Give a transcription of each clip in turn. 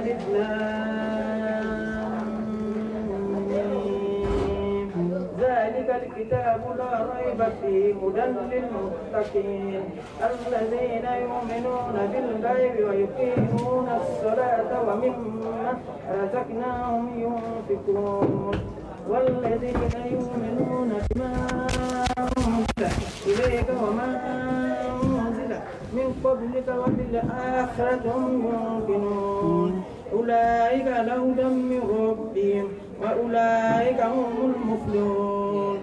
ألف لام ميم ذلك الكتاب لا ريب فيه هدى للمتقين الذين يؤمنون بالغيب ويقيمون الصلاة ومما رزقناهم ينفقون والذين يؤمنون بما أنزل إليك وما أنزل من قبلك وبالآخرة هم يوقنون أولئك على هدى من ربهم وأولئك هم المفلحون.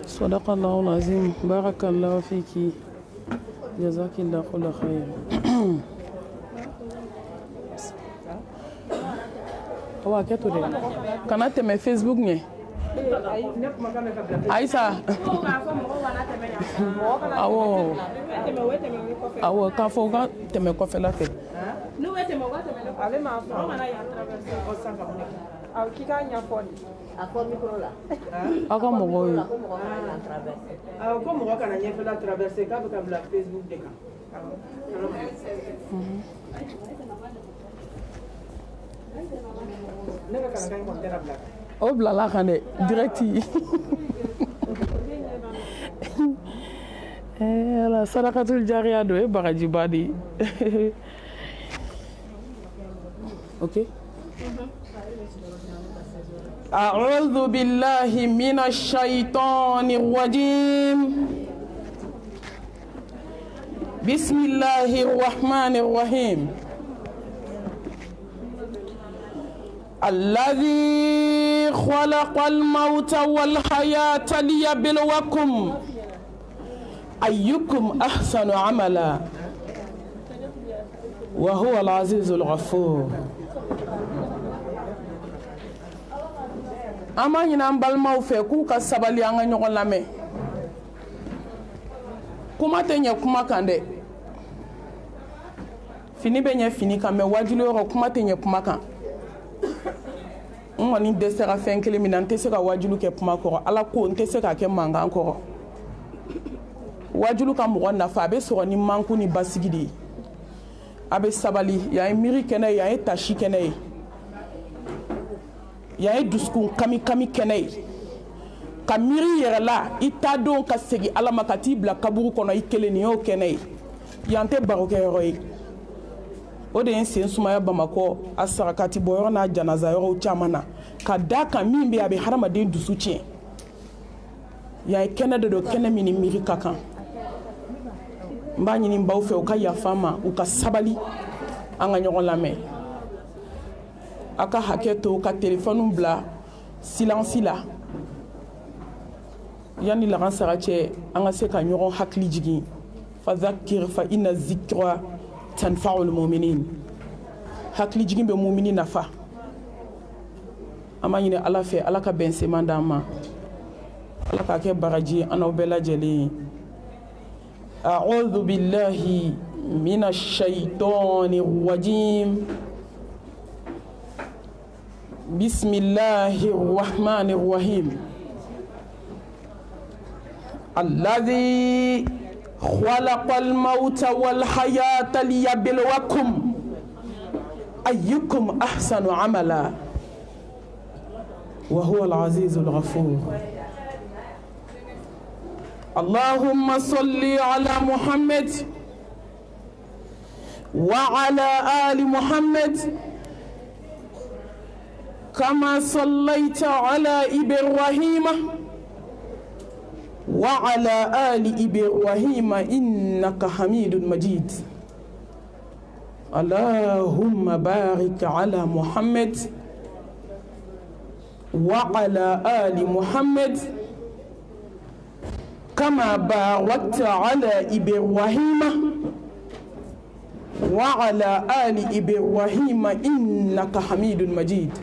صدق الله العظيم. بارك الله فيك. جزاك الله كل خير. Awa keto de kana tɛmɛ Facebook ɲɛ Aïssa awɔ k'a fɔ ka tɛmɛ kɔfɛla fɛ aw ka mɔgɔw ye ko mɔgɔ kana ɲɛfɛla traverser k'a bɛ ka bila Facebook de kan. o bilala kan dɛ direct ala sadakatul jariya do e bagajiba de ok أعوذ بالله من الشيطان الرجيم بسم الله الرحمن الرحيم الذي خلق الموت والحياة ليبلوكم أيكم أحسن عملا وهو العزيز الغفور أما ينبال موفى كوكا سبالي أنا نقول لامي كما تنيا كما كان fini bɛ ɲɛ fini kan mɛ wajulu yɔrɔ kuma tɛ ɲɛ kuma kan n kɔni dɛsɛra fɛn kelen min na n tɛ se ka wajulu kɛ kuma kɔrɔ ala ko n tɛ se ka kɛ mankan kɔrɔ wajulu ka mɔgɔ nafa a bɛ sɔrɔ ni manku ni basigi de ye a bɛ sabali yan ye miiri kɛnɛ ye yan ye tasi kɛnɛ ye yan ye dusukun kami kami kɛnɛ ye ka miiri yɛrɛ la i t'a don ka segin ala ma ka t'i bila kaburu kɔnɔ i kelen nin y'o kɛnɛ ye yan tɛ barokɛyɔrɔ ye o de ye sen sumaya Bamakɔ a sarakati bɔyɔrɔ n'a janaza yɔrɔw caman na ka da kan min bɛ a bɛ hadamaden dusu tiɲɛ yan ye kɛnɛ de don kɛnɛ min ni miiri ka kan n b'a ɲini baw fɛ u ka yafa ma u ka sabali an ka ɲɔgɔn lamɛn a ka hakɛ to ka telefɔniw bila silence la yanni lagansara cɛ an ka se ka ɲɔgɔn hakili jigin fadhakir fa inna zikra tanfa'ul mu'minin hakili jigin bɛ mu'minin nafa an b'a ɲini ala fɛ ala ka bɛn seman d'an ma ala k'a kɛ baraji an n'aw bɛɛ lajɛlen a'udhu billahi minash shaitanir rajim bismillahir rahmanir rahim alladhi خلق الموت والحياة ليبلوكم أيكم أحسن عملا وهو العزيز الغفور اللهم صل على محمد وعلى آل محمد كما صليت على إبراهيم وعلى آل إبراهيم إنك حميد مجيد اللهم بارك على محمد وعلى آل محمد كما باركت على إبراهيم وعلى آل إبراهيم إنك حميد مجيد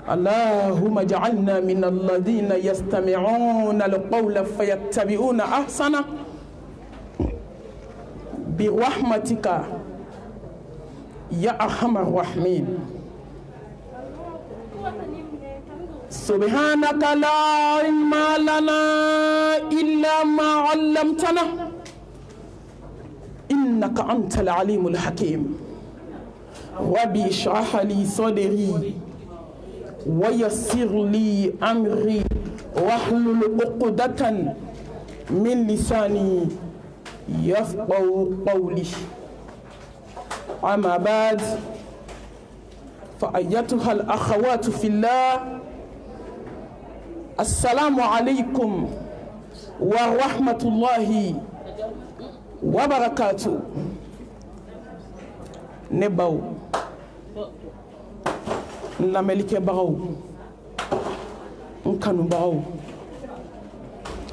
اللهم اجعلنا من الذين يستمعون القول فيتبعون أحسنه برحمتك يا أرحم الراحمين سبحانك لا علم لنا إلا ما علمتنا إنك أنت العليم الحكيم Rabbi shrah li sadri wa yassir li amri wahlul uqdatan min lisani yafqahu qawli. Amma ba'd, fa ayyatuha al-akhawatu fillah, assalamu alaykum wa rahmatullahi wa barakatuh. Ne baw lamelike bagaw nkanu bagaw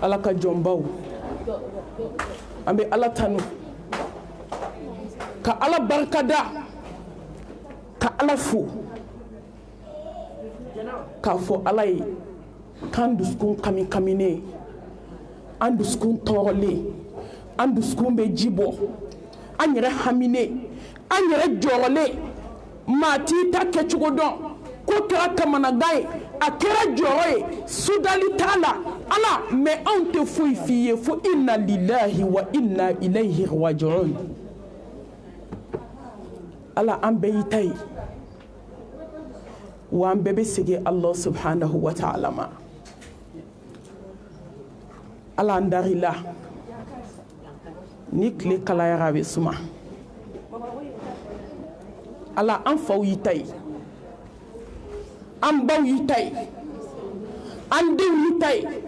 alaka jombaw ambe ala tanu ka ala barkada ka ala fo ka fo ala yi kan duskun kamine an duskun tɔɔrɔlen an duskun bɛ ji bɔ an yɛrɛ hamine an yɛrɛ jɔrɔlen maa t'i ta kɛcogo dɔn ko kɛra kamanagan ye a kɛra jɔrɔ ye sudali t'a la ala mɛ anw tɛ foyi f'i ye fo inna lillahi wa inna ilayhi raji'un. ala an bɛɛ y'i ta ye wa an bɛɛ bɛ segin Allah subhanahu wa ta'ala ma. ala an dari la ni tile kalayara a bɛ suma. ala an faw y'i ta ye an baw y'i ta ye an denw y'i ta ye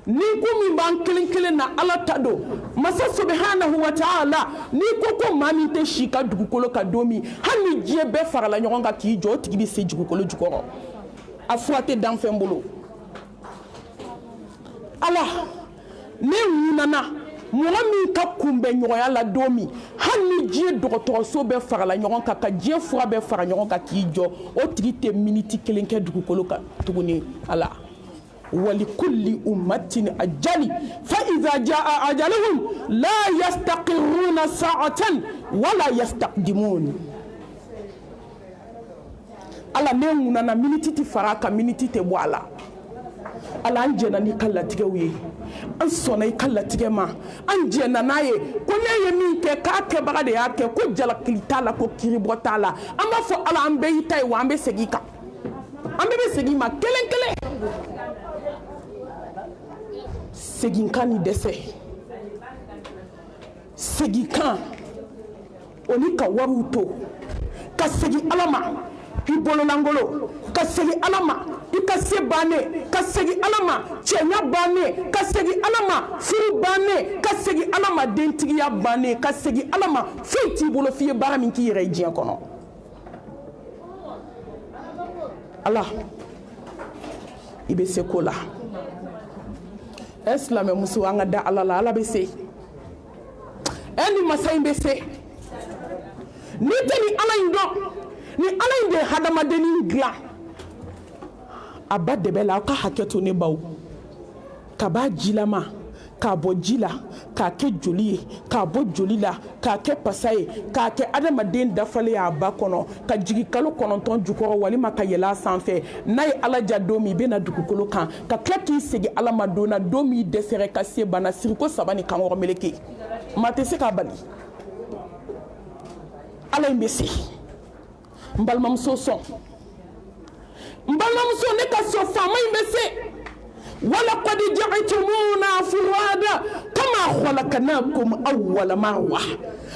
ni ko min b'an kelen kelen na ala ta don masa subhanahu wa ta'ala. ni ko maa min tɛ si ka dugukolo ka don min hali ni diɲɛ bɛɛ farala ɲɔgɔn kan k'i jɔ o tigi bɛ se dugukolo jukɔrɔ a fura tɛ dan fɛn bolo. ala ne ɲinana mɔgɔ min ka kunbɛn ɲɔgɔnya la don min hali ni diɲɛ dɔgɔtɔrɔso bɛɛ farala ɲɔgɔn kan ka diɲɛ fura bɛɛ fara ɲɔgɔn kan k'i jɔ o tigi tɛ miniti kelen kɛ dugukolo kan tuguni. ala walikulli ummatin ajali fa iza jaa ajaluhum la yastaqirruna sa'atan wala yastaqdimun. ala ne ŋunana miniti tɛ fara kan miniti tɛ bɔ a la. ala an jɛna ni ka latigɛw ye an sɔnna i ka latigɛ ma an jɛna n'a ye ko ne ye min kɛ k'a kɛbaga de y'a kɛ ko jalakili t'a la ko kiribɔ t'a la. an b'a fɔ ala an bɛɛ y'i ta ye wa an bɛ segin i kan an bɛɛ bɛ segin i ma kelen kelen. segin kan ni dɛsɛ segin kan o ni ka wariw to ka segin ala ma i bololangolo ka segin ala ma i ka se bannen ka segin ala ma cɛɲa bannen ka segin ala ma furu bannen ka segin ala ma dentigiya bannen ka segin ala ma foyi t'i bolo f'i ye baara min k'i yɛrɛ ye diɲɛ kɔnɔ. ala i bɛ se ko la. silamɛ muso an ka da ala la ala bɛ se ni masa in bɛ se n'i tɛ ni ala in dɔn ni ala in de ye hadamadennin dilan a ba dɛbɛ la aw ka hakɛ to ne baw ka b'a jilama k'a bɔ ji la k'a kɛ joli ye k'a bɔ joli la k'a kɛ pasa ye k'a kɛ adamaden dafalen y'a ba kɔnɔ ka jigin kalo 9 jukɔrɔ walima ka yɛlɛ a sanfɛ n'a ye ala ja don min i bɛna dugukolo kan ka tila k'i segin ala ma don na don min dɛsɛra ka se bana siriko 3 ni kankɔrɔ meleke maa tɛ se k'a bali. ala in bɛ se n balimamuso sɔn n balimamuso ne ka sɔn faama in bɛ se. ولقد جعلتمونا فرادا كما خلقناكم أول مرة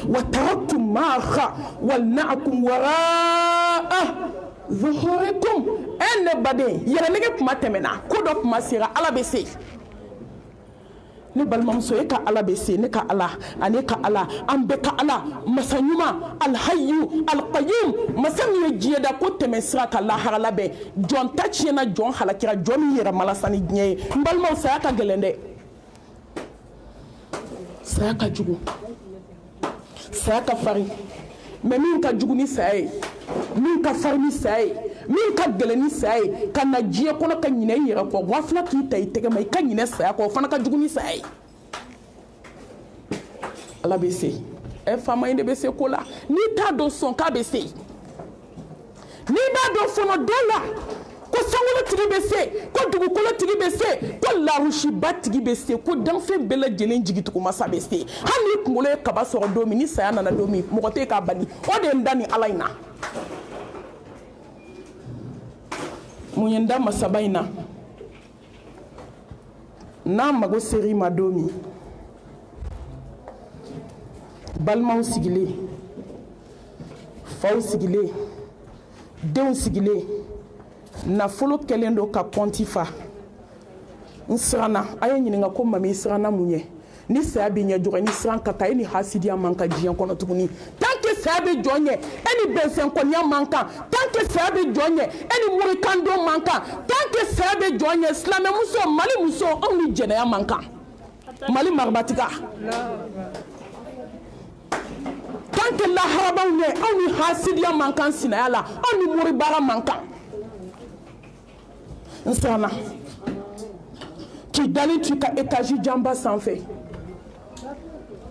وتركتم ما خولناكم وراء ظهوركم أن بدين يرنيك ما تمنا كودك ما سيرا على بسي ne balimamuso e ka ala bɛ se ne ka ala ani ka ala an bɛɛ ka ala masa ɲuman alhayu alqayyum masa min ye diɲɛ da ko tɛmɛ sira ka lahara labɛn jɔn ta tiɲɛna jɔn halakira jɔn min yɛrɛ malasa ni diɲɛ ye n balimaw saya ka gɛlɛn dɛ saya ka jugu saya ka farin mais min ka jugu ni saya ye min ka farin ni saya ye min ka gɛlɛn ni saya ye ka na diɲɛ kɔnɔ ka ɲinɛ i yɛrɛ kɔ wa fila k'i ta i tɛgɛ ma i ka ɲinɛ saya kɔ o fana ka jugu ni saya ye ala bɛ se faama in de bɛ se ko la n'i t'a dɔn sɔn k'a bɛ se n'i b'a dɔn fɔlɔ dɔ la ko sangolo tigi bɛ se ko dugukolo tigi bɛ se ko larusiba tigi bɛ se ko danfɛn bɛɛ lajɛlen jigitugu masa bɛ se hali ni kunkolo ye kaba sɔrɔ don min ni saya nana don min mɔgɔ tɛ k'a bali o de ye n da ni ala in na mun ye n da masaba in na n'a mago ser'i ma don min balimaw sigilen faw sigilen denw sigilen nafolo kɛlen don ka kɔnti fa n siranna a ye ɲininka ko mami i siranna mun ye ni saya b'i ɲɛ jɔgɔ ni siran ka kan e ni hasidiya man kan diɲɛ kɔnɔ tuguni tant que saya bɛ jɔn ɲɛ e ni bɛnsɛnkɔniya man kan tant que saya bɛ jɔn ɲɛ e ni murikandon man kan tant que saya bɛ jɔn ɲɛ silamɛmuso mali muso anw ni jɛnɛya man kan mali marabatiga tant que laharabaw ɲɛ anw ni hasidiya man kan sinaya la anw ni muribara man kan n siranna k'i dalen to i ka étage janba sanfɛ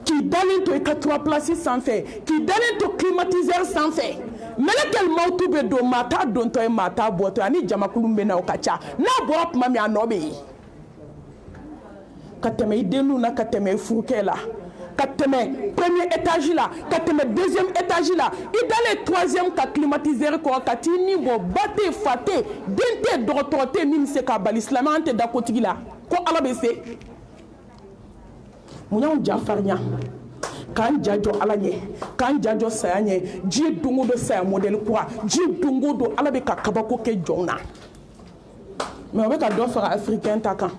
k'i dalen to i ka 3 places sanfɛ k'i dalen to climatiseur sanfɛ mɛlɛkɛl mawutu bɛ don maa t'a dontɔ ye maa t'a bɔtɔ ye ani jamakulu bɛ na o ka ca n'a bɔra tuma min a nɔ bɛ yen ka tɛmɛ i denninw na ka tɛmɛ i furukɛ la ka tɛmɛ premier étage la ka tɛmɛ deuxième étage la i dalen troisième ka climatiseur kɔrɔ ka t'i ni bɔ ba tɛ fa tɛ den tɛ dɔgɔtɔrɔ tɛ min bɛ se k'a bali silamɛya an tɛ da kotigi la ko ala bɛ se mun y'anw ja farinya k'an ja jɔ ala ɲɛ k'an ja jɔ saya ɲɛ diɲɛ don o don saya modèle kura diɲɛ don o don ala bɛ ka kabako kɛ jɔnw na mais o bɛ ka dɔ fara africain ta kan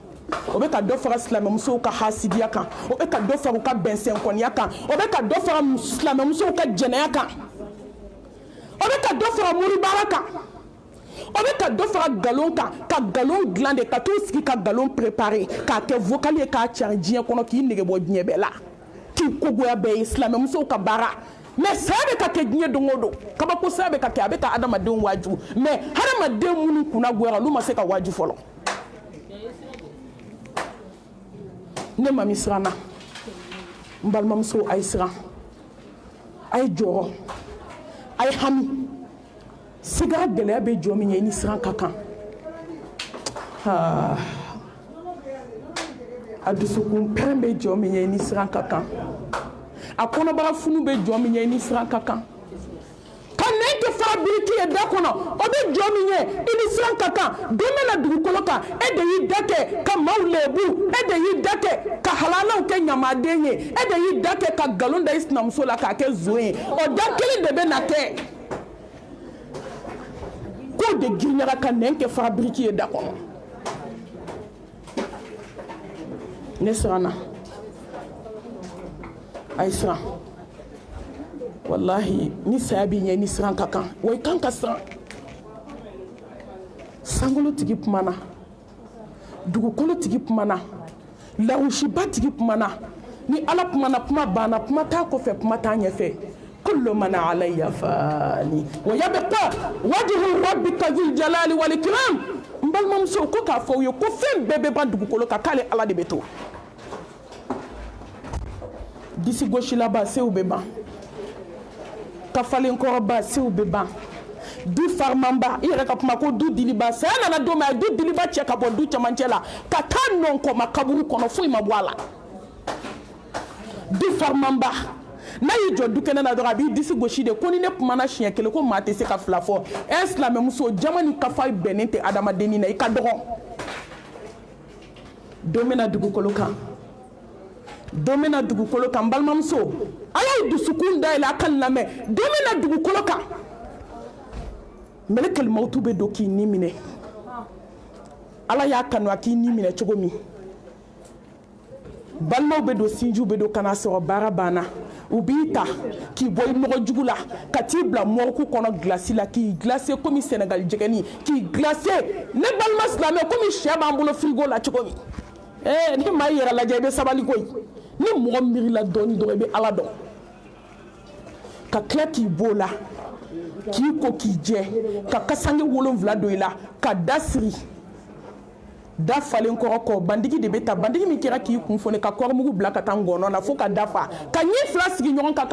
o bɛ ka dɔ fara silamɛmusow ka hasidiya kan o bɛ ka dɔ fara u ka bɛnsɛnkɔniya kan o bɛ ka dɔ fara silamɛmusow ka jɛnɛya kan o bɛ ka dɔ fara muribara kan o bɛ ka dɔ fara galon kan ka galon dilan de ka t'o sigi ka galon préparer k'a kɛ vocal ye k'a cari diɲɛ kɔnɔ k'i nege bɔ diɲɛ bɛɛ la k'i kogoya bɛɛ ye silamɛmusow ka baara mais saya bɛ ka kɛ diɲɛ don o don kabako saya bɛ ka kɛ a bɛ ka adamadenw waaju mais hadamaden minnu kunna goyara olu ma se ka waaju fɔlɔ ne mami siranna n balimamuso a ye siran a ye jɔrɔ a ye hami sigara gɛlɛya bɛ jɔ min ye ni siran ka kan a dusukun pɛrɛn bɛ jɔ min ye ni siran ka kan a kɔnɔbara funu bɛ jɔ min ye ni siran ka kan ka nɛn kɛ fara biriki ye da kɔnɔ o bɛ jɔ min ye i ni siran ka kan don bɛ na dugukolo kan e de y'i da kɛ ka maaw lebu e de y'i da kɛ ka halalaw kɛ ɲamaden ye e de y'i da kɛ ka nkalon da i sinamuso la k'a kɛ zon ye o da kelen de bɛ na kɛ k'o de girinyara ka nɛn kɛ fara biriki ye da kɔnɔ ne siranna a ye siran wallahi ni saya b'i ɲɛ ni siran ka kan wa i kan ka siran sankolo tigi kumana dugukolo tigi kumana lawusiba tigi kumana ni ala kumana kuma banna kuma t'a kɔfɛ kuma t'a ɲɛfɛ kullu man alayya fani wa yabqa wajhu rabbika dhil jalali wal ikram n balimamuso ko k'a fɔ u ye ko fɛn bɛɛ bɛ ban dugukolo kan k'ale ala de bɛ to disi gosilaba sew bɛ ban kafalenkɔrɔba sew bɛ ban du farimanba i yɛrɛ ka kuma ko du diliba saya nana don min a ye du diliba cɛ ka bɔ du cɛmancɛ la ka taa nɔnkɔma kaburu kɔnɔ foyi ma bɔ a la du farimanba n'a y'i jɔ du kɛnɛ na dɔrɔn a b'i disi gosi de ko ni ne kumana siɲɛ kelen ko maa tɛ se ka fila fɔ ɛ silamɛmuso jama ni kafa bɛnnen tɛ adamadennin na i ka dɔgɔ don bɛna dugukolo kan don bɛna dugukolo kan n balimamuso ala ye dusukun dayɛlɛ a ka lamɛn don bɛna dugukolo kan mɛlɛkɛl mawutu bɛ don k'i ni minɛ ala y'a kanu a k'i ni minɛ cogo min balimaw bɛ don sinjiw bɛ don ka na sɔrɔ baara banna u b'i ta k'i bɔ i nɔgɔ jugu la ka t'i bila mɔriku kɔnɔ gilasi la k'i glacé komi Sénégal jɛgɛni k'i glacé ne balima silamɛ komi sɛ b'an bolo frigo la cogo min ni maa y'i yɛrɛ lajɛ i bɛ sabali koyi ni mɔgɔ miirila dɔɔni dɔrɔn i bɛ ala dɔn ka tila k'i b'o la k'i ko k'i jɛ ka kasange 7 don i la ka da siri da falen kɔrɔ kɔ bandigi de bɛ ta bandigi min kɛra k'i kun fɔne ka kɔrɔmugu bila ka taa ngɔnɔ la fo ka dafa ka ɲɛ 2 sigi ɲɔgɔn kan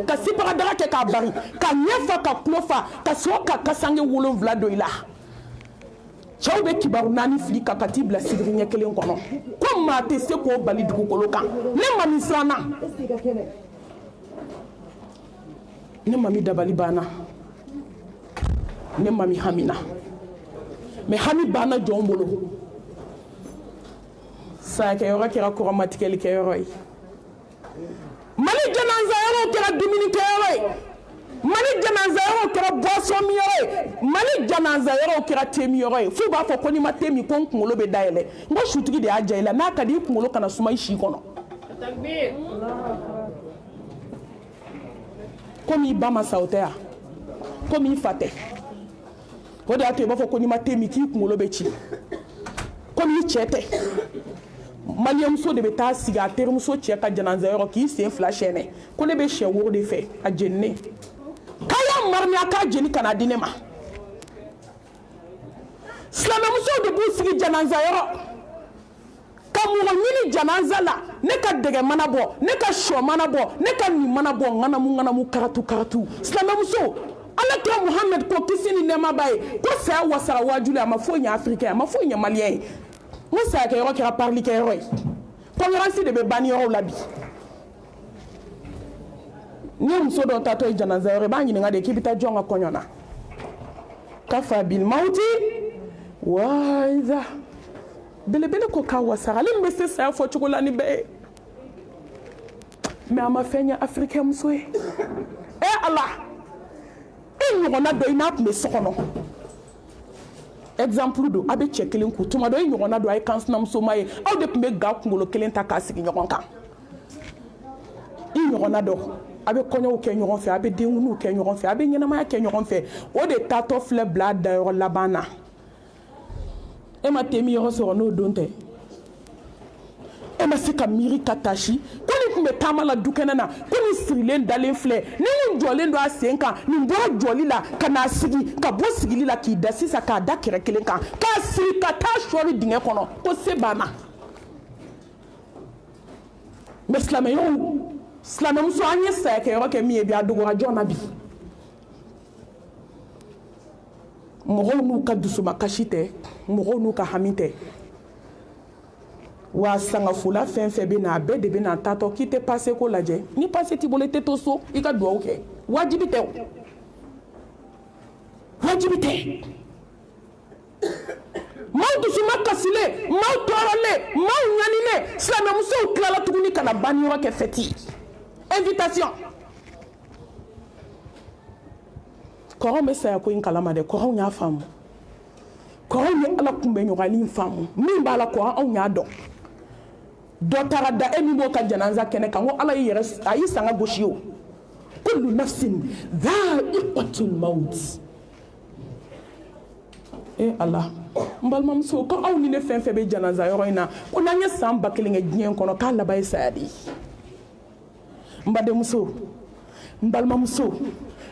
ka sipagadaga kɛ k'a bari ka ɲɛ fa ka tulo fa ka sɔrɔ ka kasange 7 don i la cɛw bɛ kibaru naani fili ka kati bila sigiri ɲɛ kelen kɔnɔ ko maa tɛ se k'o bali dugukolo kan ne mami siranna ne mami dabali banna ne mami hamina mais hami banna jɔn bolo sayakɛyɔrɔ kɛra kɔrɔmatigɛlikɛyɔrɔ ye mali janazayɔrɔ kɛra dumunikɛyɔrɔ ye mali janazayɔrɔ kɛra boisson miyɔrɔ ye mali janazayɔrɔ kɛra te miyɔrɔ ye f'u b'a fɔ ko n'i ma te min ko n kunkolo bɛ dayɛlɛ n ko sutigi de y'a ja i la n'a ka di i kunkolo kana suma i si kɔnɔ komi i ba ma sa o tɛ yan komi i fa tɛ o de y'a to i b'a fɔ ko n'i ma te min k'i kunkolo bɛ ci komi i cɛ tɛ maliyɛnmuso de bɛ taa sigi a terimuso cɛ ka janazayɔrɔ k'i sen fila sɛnɛ ko ne bɛ sɛ woro de fɛ a jeninen k'a y'a mariniya k'a jeni ka na di ne ma silamɛmusow de b'u sigi janazayɔrɔ ka mɔgɔ ɲini janaza la ne ka dɛgɛ mana bɔ ne ka sɔ mana bɔ ne ka nin mana bɔ ŋanamu karatu karatu silamɛmuso alakira muhamɛd ko kisi ni nɛɛma b'a ye ko saya wasara waaju la a ma foyi ɲɛ afirikɛn a ma foyi ɲɛ maliyɛn ye n ko sayakɛyɔrɔ kɛra parlikɛyɔrɔ ye kɔnɔransi de bɛ banni yɔrɔw la bi ni muso dɔ tatɔ ye janazayɔrɔ i b'a ɲininka de k'i bɛ taa jɔn ka kɔɲɔ na kafa bil mawti waiza belebele ko k'a wasara ale min bɛ se saya fɔ cogo la ni bɛɛ ye mais a ma fɛn ɲɛ afirikɛn muso ye ala e ɲɔgɔnna dɔ i n'a tun bɛ so kɔnɔ exemple do a bɛ cɛ kelen ku tuma dɔ i ɲɔgɔnna dɔ a ye kansinamusoma ye aw de tun bɛ ga kunkolo kelen ta k'a sigi ɲɔgɔn kan i ɲɔgɔnna dɔ a bɛ kɔɲɔw kɛ ɲɔgɔn fɛ a bɛ denkudiw kɛ ɲɔgɔn fɛ a bɛ ɲɛnamaya kɛ ɲɔgɔn fɛ o de taatɔ filɛ bila a dayɔrɔ laban na e ma te min yɔrɔ sɔrɔ n'o don tɛ e ma se ka miiri ka tasi ko nin tun bɛ taama la du kɛnɛ na ko nin sirilen dalen filɛ ni nin jɔlen don a sen kan nin bɔra jɔli la ka n'a sigi ka bɔ sigili la k'i da sisan k'a da kɛrɛ kelen kan k'a siri ka taa sɔɔri dingɛ kɔnɔ ko se banna mais silamɛmuso an ye sayakɛyɔrɔ kɛ min ye bi a dogora jɔn na bi mɔgɔw n'u ka dusumakasi tɛ mɔgɔw n'u ka hami tɛ wa sangafula fɛn fɛn bɛ na a bɛɛ de bɛ na taatɔ k'i tɛ pase ko lajɛ ni pase t'i bolo i tɛ to so i ka dugawu kɛ wajibi tɛ wajibi tɛ maaw dusuma kasilen maaw tɔɔrɔlen maaw ɲanilen silamɛmusow tilala tuguni ka na banniyɔrɔ kɛ fɛti invitation kɔrɔw bɛ saya ko in kalama dɛ kɔrɔw y'a faamu kɔrɔw ye ala kunbɛ ɲɔgɔnni in faamu min b'a la kɔrɔ anw y'a dɔn dɔ taara da e min b'o ka janaza kɛnɛ kan ko ala y'i yɛrɛ a y'i sanga gosi o kullu nafsin dha'iqatul maut ala n balimamuso ko aw ni ne fɛn fɛn bɛ janaza yɔrɔ in na ko n'an ye san 1000 kɛ diɲɛ kɔnɔ k'a laban ye saya de ye n badenmuso n balimamuso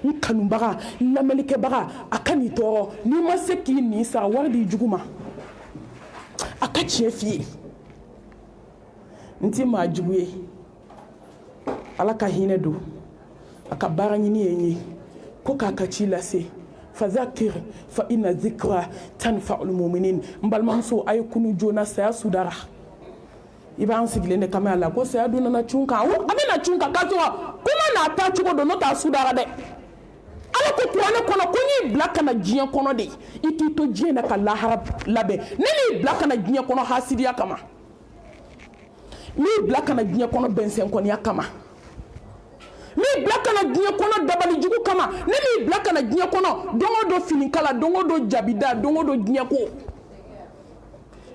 n kanubaga n lamɛnnikɛbaga a ka n'i tɔɔrɔ n'i ma se k'i nin sara wari d'i jugu ma a ka tiɲɛ f'i ye n tɛ maa jugu ye ala ka hinɛ don a ka baara ɲini ye n ye ko k'a ka ci lase fazakir fa ina zikra tanfa'ul mu'minin n balimamuso a ye kunu joona saya sudara i b'an sigilen de kama a la ko saya dun nana cun kan a bɛna cun kan k'a sɔrɔ kuma n'a taa cogo don n'o t'a sudara dɛ ala ko kuranɛ kɔnɔ ko n y'i bila ka na diɲɛ kɔnɔ de i k'i to diɲɛ na ka lahara labɛn ne n'i bila ka na diɲɛ kɔnɔ hasidiya kama n b'i bila ka na diɲɛ kɔnɔ bɛnsɛnkɔniya kama n b'i bila ka na diɲɛ kɔnɔ dabalijugu kama ne b'i bila ka na diɲɛ kɔnɔ don o don finikala don o don jabida don o don diɲɛ ko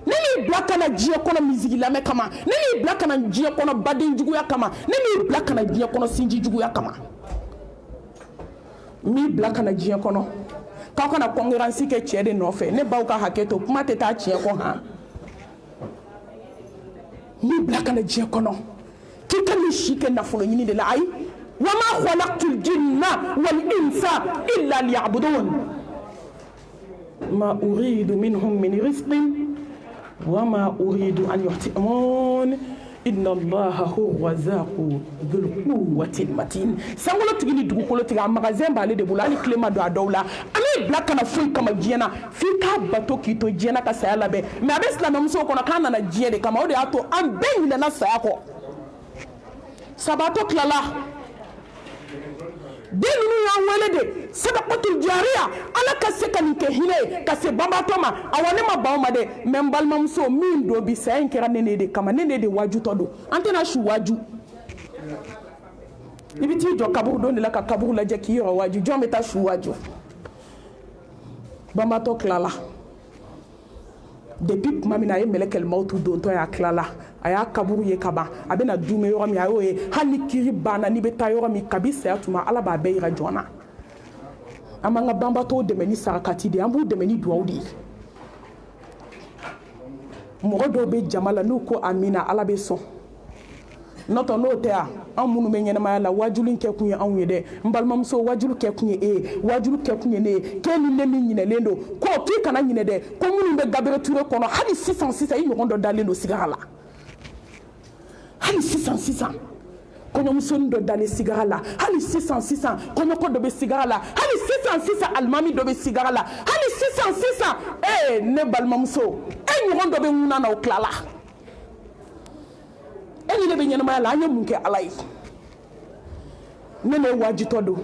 ne b'i bila ka na diɲɛ kɔnɔ misigi lamɛn kama ne b'i bila ka na diɲɛ kɔnɔ badenjuguya kama ne b'i bila ka na diɲɛ kɔnɔ sinjijuguya kama n b'i bila ka na diɲɛ kɔnɔ k'aw kana concurrence kɛ cɛ de nɔfɛ ne baw ka hakɛ to kuma tɛ taa tiɲɛ kɔ han n b'i bila ka na diɲɛ kɔnɔ k'i ka nin si kɛ nafolo ɲini de la ayi wama khalaqtul jinna wal insa illa liya'budun ma uridu minhum min rizqin wama uridu an yu'timun inna allaha huwa razaqu dhul quwwatil matin sangolo tigi ni dugukolo tigi a magasin b'ale de bolo hali clé ma don a dɔw la an bɛ foyi bila kana foyi kama diɲɛ na f'i k'a bato k'i to diɲɛ na ka saya labɛn mais a bɛ silamɛmusow kɔnɔ k'a nana diɲɛ de kama o de y'a to an bɛɛ ɲinɛna saya kɔ sabato tilala den ninnu y'an wele de sadaqatul jariya ala ka se ka nin kɛ hinɛ ye ka se banbatɔ ma awa ne ma ban o ma dɛ mais n balimamuso min don bi saya in kɛra ne ne de kama ne ne de wajutɔ don an tɛna su waju i bɛ t'i jɔ kaburu don de la ka kaburu lajɛ k'i yɛrɛ waju jɔn bɛ taa su waju banbatɔ tilala depuis tuma min na a ye mɛlɛkɛl mawutu dontɔ ye a tilala a y'a kaburu ye ka ban a bɛna dume yɔrɔ min a y'o ye hali ni kiri banna n'i bɛ taa yɔrɔ min kabi saya tuma ala b'a bɛɛ yira jɔn na an b'an ka banbatɔw dɛmɛ ni sarakati de ye an b'u dɛmɛ ni duwawu de ye mɔgɔ dɔw bɛ jama la n'u ko amina ala bɛ sɔn n'o tɛ n'o tɛ yan an minnu bɛ ɲɛnamaya la wajulu in kɛ kun ye anw ye dɛ n balimamuso wajulu kɛ kun ye e ye wajulu kɛ kun ye ne ye k'e ni ne min ɲinɛlen don ko k'i kana ɲinɛ dɛ ko minnu bɛ Gabiriyɛli Ture kɔnɔ hali sisan i ɲɔgɔn dɔ dalen don sigara la hali sisan kɔɲɔmusonin dɔ dalen sigara la hali sisan kɔɲɔkɔ dɔ bɛ sigara la hali sisan alimami dɔ bɛ sigara la hali sisan ne balimamuso e ɲɔgɔn dɔ bɛ ŋuna na o tilala e ni ne bɛ ɲɛnamaya la an ye mun kɛ ala ye ne ne wajitɔ don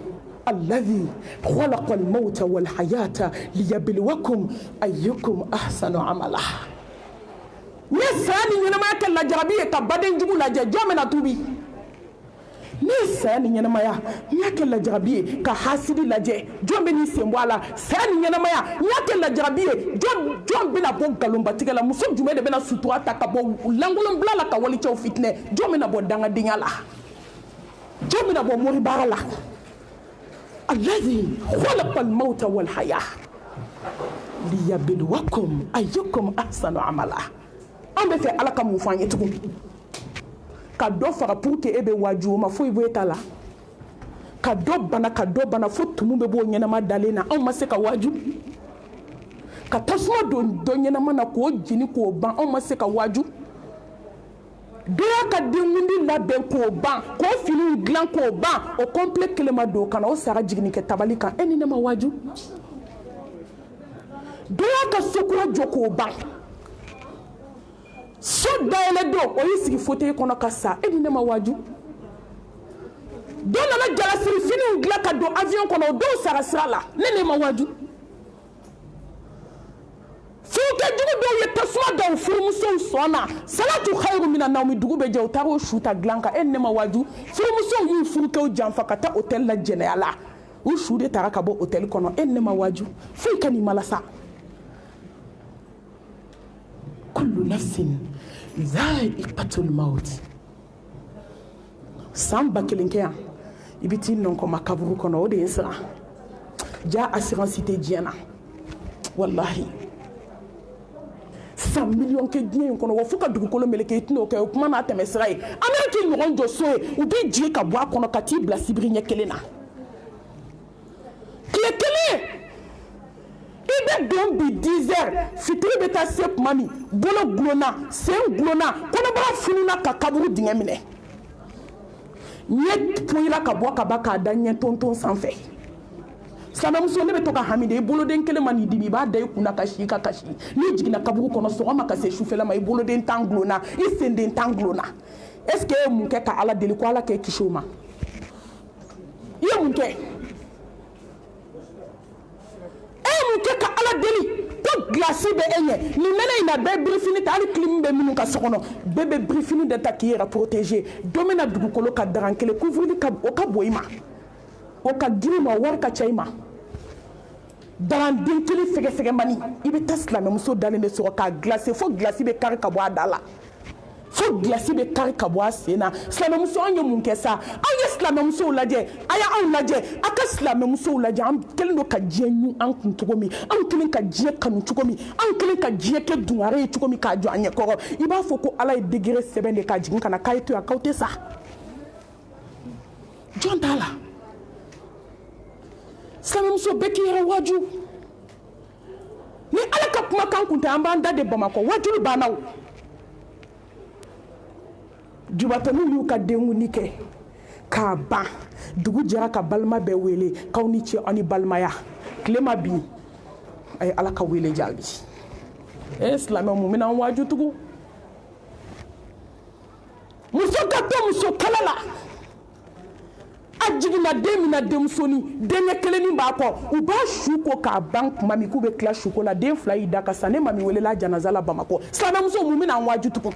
alladhi khalaqa al-mawta wal hayata liyabluwakum ayyukum ahsanu amala ne saya ni ɲɛnamaya kɛ lajarabi ye ka baden jugu lajɛ jɔn bɛna tubi ne saya ni ɲɛnamaya n y'a kɛ lajarabi ye ka hasidi lajɛ jɔn bɛ n'i sen bɔ a la saya ni ɲɛnamaya n y'a kɛ lajarabi ye jɔn bɛna bɔ nkalonbatigɛ la muso jumɛn de bɛna sutura ta ka bɔ lankolonbila la ka walicɛw fitinɛ jɔn bɛna bɔ dangadenya la jɔn bɛna bɔ moribaara la alladhi khalaqa al-mawta wal haya liyabluwakum ayyukum ahsanu amala an bɛ fɛ ala ka mun fɔ an ye tugun ka dɔ faga pour que e bɛ waju o ma foyi bɔ e ta la ka dɔ bana fo tumu bɛ bɔ ɲɛnama dalen na anw ma se ka waju ka tasuma don dɔ ɲɛnama na k'o jeni k'o ban anw ma se ka waju dɔ y'a ka denkundi labɛn k'o ban k'o finiw dilan k'o ban o complet kelen ma don o kana o sara jiginni kɛ tabali kan e ni ne ma waju dɔ y'a ka sokura jɔ k'o ban so dayɛlɛ don o y'i sigi fauteuil kɔnɔ ka sa e ni ne ma waju dɔ nana jalasiri finiw dilan ka don avion kɔnɔ o dɔw sara sira la ne ma waju furukɛjugu dɔw ye tasuma dɔw furumusow sɔnna salatu khairu mina nawmi dugu bɛ jɛ u taara o su ta dilan kan e ni ne ma waju furumusow y'u furukɛw janfa ka taa hôtel la jɛnɛya la u su de taara ka bɔ hôtel kɔnɔ e ni ne ma waju foyi ka nin mala sa kullu nafsin dha'iqatul maut san ba kelen kɛ yan i bɛ t'i nɔnkɔma kaburu kɔnɔ o de ye n siran ja assurance tɛ diɲɛ na wallahi san miliyɔn kɛ diɲɛ in kɔnɔ wa fo ka dugukolo meleke i tɛn'o kɛ o kuma n'a tɛmɛ sira ye Amérique ɲɔgɔn jɔ so ye u bɛ jigin ka bɔ a kɔnɔ ka t'i bila sibiri ɲɛ kelen na tile kelen i bɛ don bi 10 heures fitiri bɛ taa se tuma min bolo gulonna sen gulonna kɔnɔbara fununa ka kaburu dingɛ minɛ ɲɛ poyira ka bɔ ka ban k'a da ɲɛ tonton sanfɛ silamɛmuso ne bɛ to ka hami de i boloden kelen ma n'i dimi i b'a da i kunna ka si ka kasi n'i jiginna kaburu kɔnɔ sɔgɔma ka se sufɛla ma i boloden 10 gulonna i senden 10 gulonna est ce que e ye mun kɛ ka ala deli ko ala k'e kisi o ma i ye mun kɛ ka ala deli ko glasi bɛ e ɲɛ nin nɛnɛ in na bɛɛ birifini ta hali clim bɛ minnu ka so kɔnɔ bɛɛ bɛ birifini de ta k'i yɛrɛ protéger dɔ bɛna dugukolo ka dagan kelen couvrir o ka bon i ma o ka girin ma wari ka ca i ma daranden kelen fɛgɛfɛgɛmani i bɛ taa silamɛmuso dalen de sɔrɔ k'a glacé fo glasi bɛ kari ka bɔ a da la fo glasi bɛ kari ka bɔ a sen na silamɛmuso an ye mun kɛ sa aw ye silamɛmusow lajɛ a y'anw lajɛ a ka silamɛmusow lajɛ an kelen don ka diɲɛ ɲu an kun cogo min anw kelen ka diɲɛ kanu cogo min anw kelen ka diɲɛ kɛ dungare ye cogo min k'a jɔ an ɲɛ kɔrɔ i b'a fɔ ko ala ye degré sɛbɛn de k'a jigin ka na k'a ye to yan k'aw tɛ sa jɔn t'a la silamɛmuso bɛɛ k'i yɛrɛ waju ni ala ka kumakan kun tɛ an b'an da de bamakɔ wajulu banna o jubatɔniw y'u ka denkundi kɛ k'a ban dugu jɛra ka balima bɛɛ wele k'aw ni ce aw ni balimaya klema bi ay ala ka wele jaabi islamɛ mun bɛna waaju tugu muso ka to muso kala la a jiginna den min na denmusoni denkɛ kelennin b'a kɔ u b'a su ko k'a ban kuma min k'u bɛ tila suko la den fila y'i da ka sa ne mami welela janaza la Bamakɔ silamɛmuso mun bɛna waaju tugu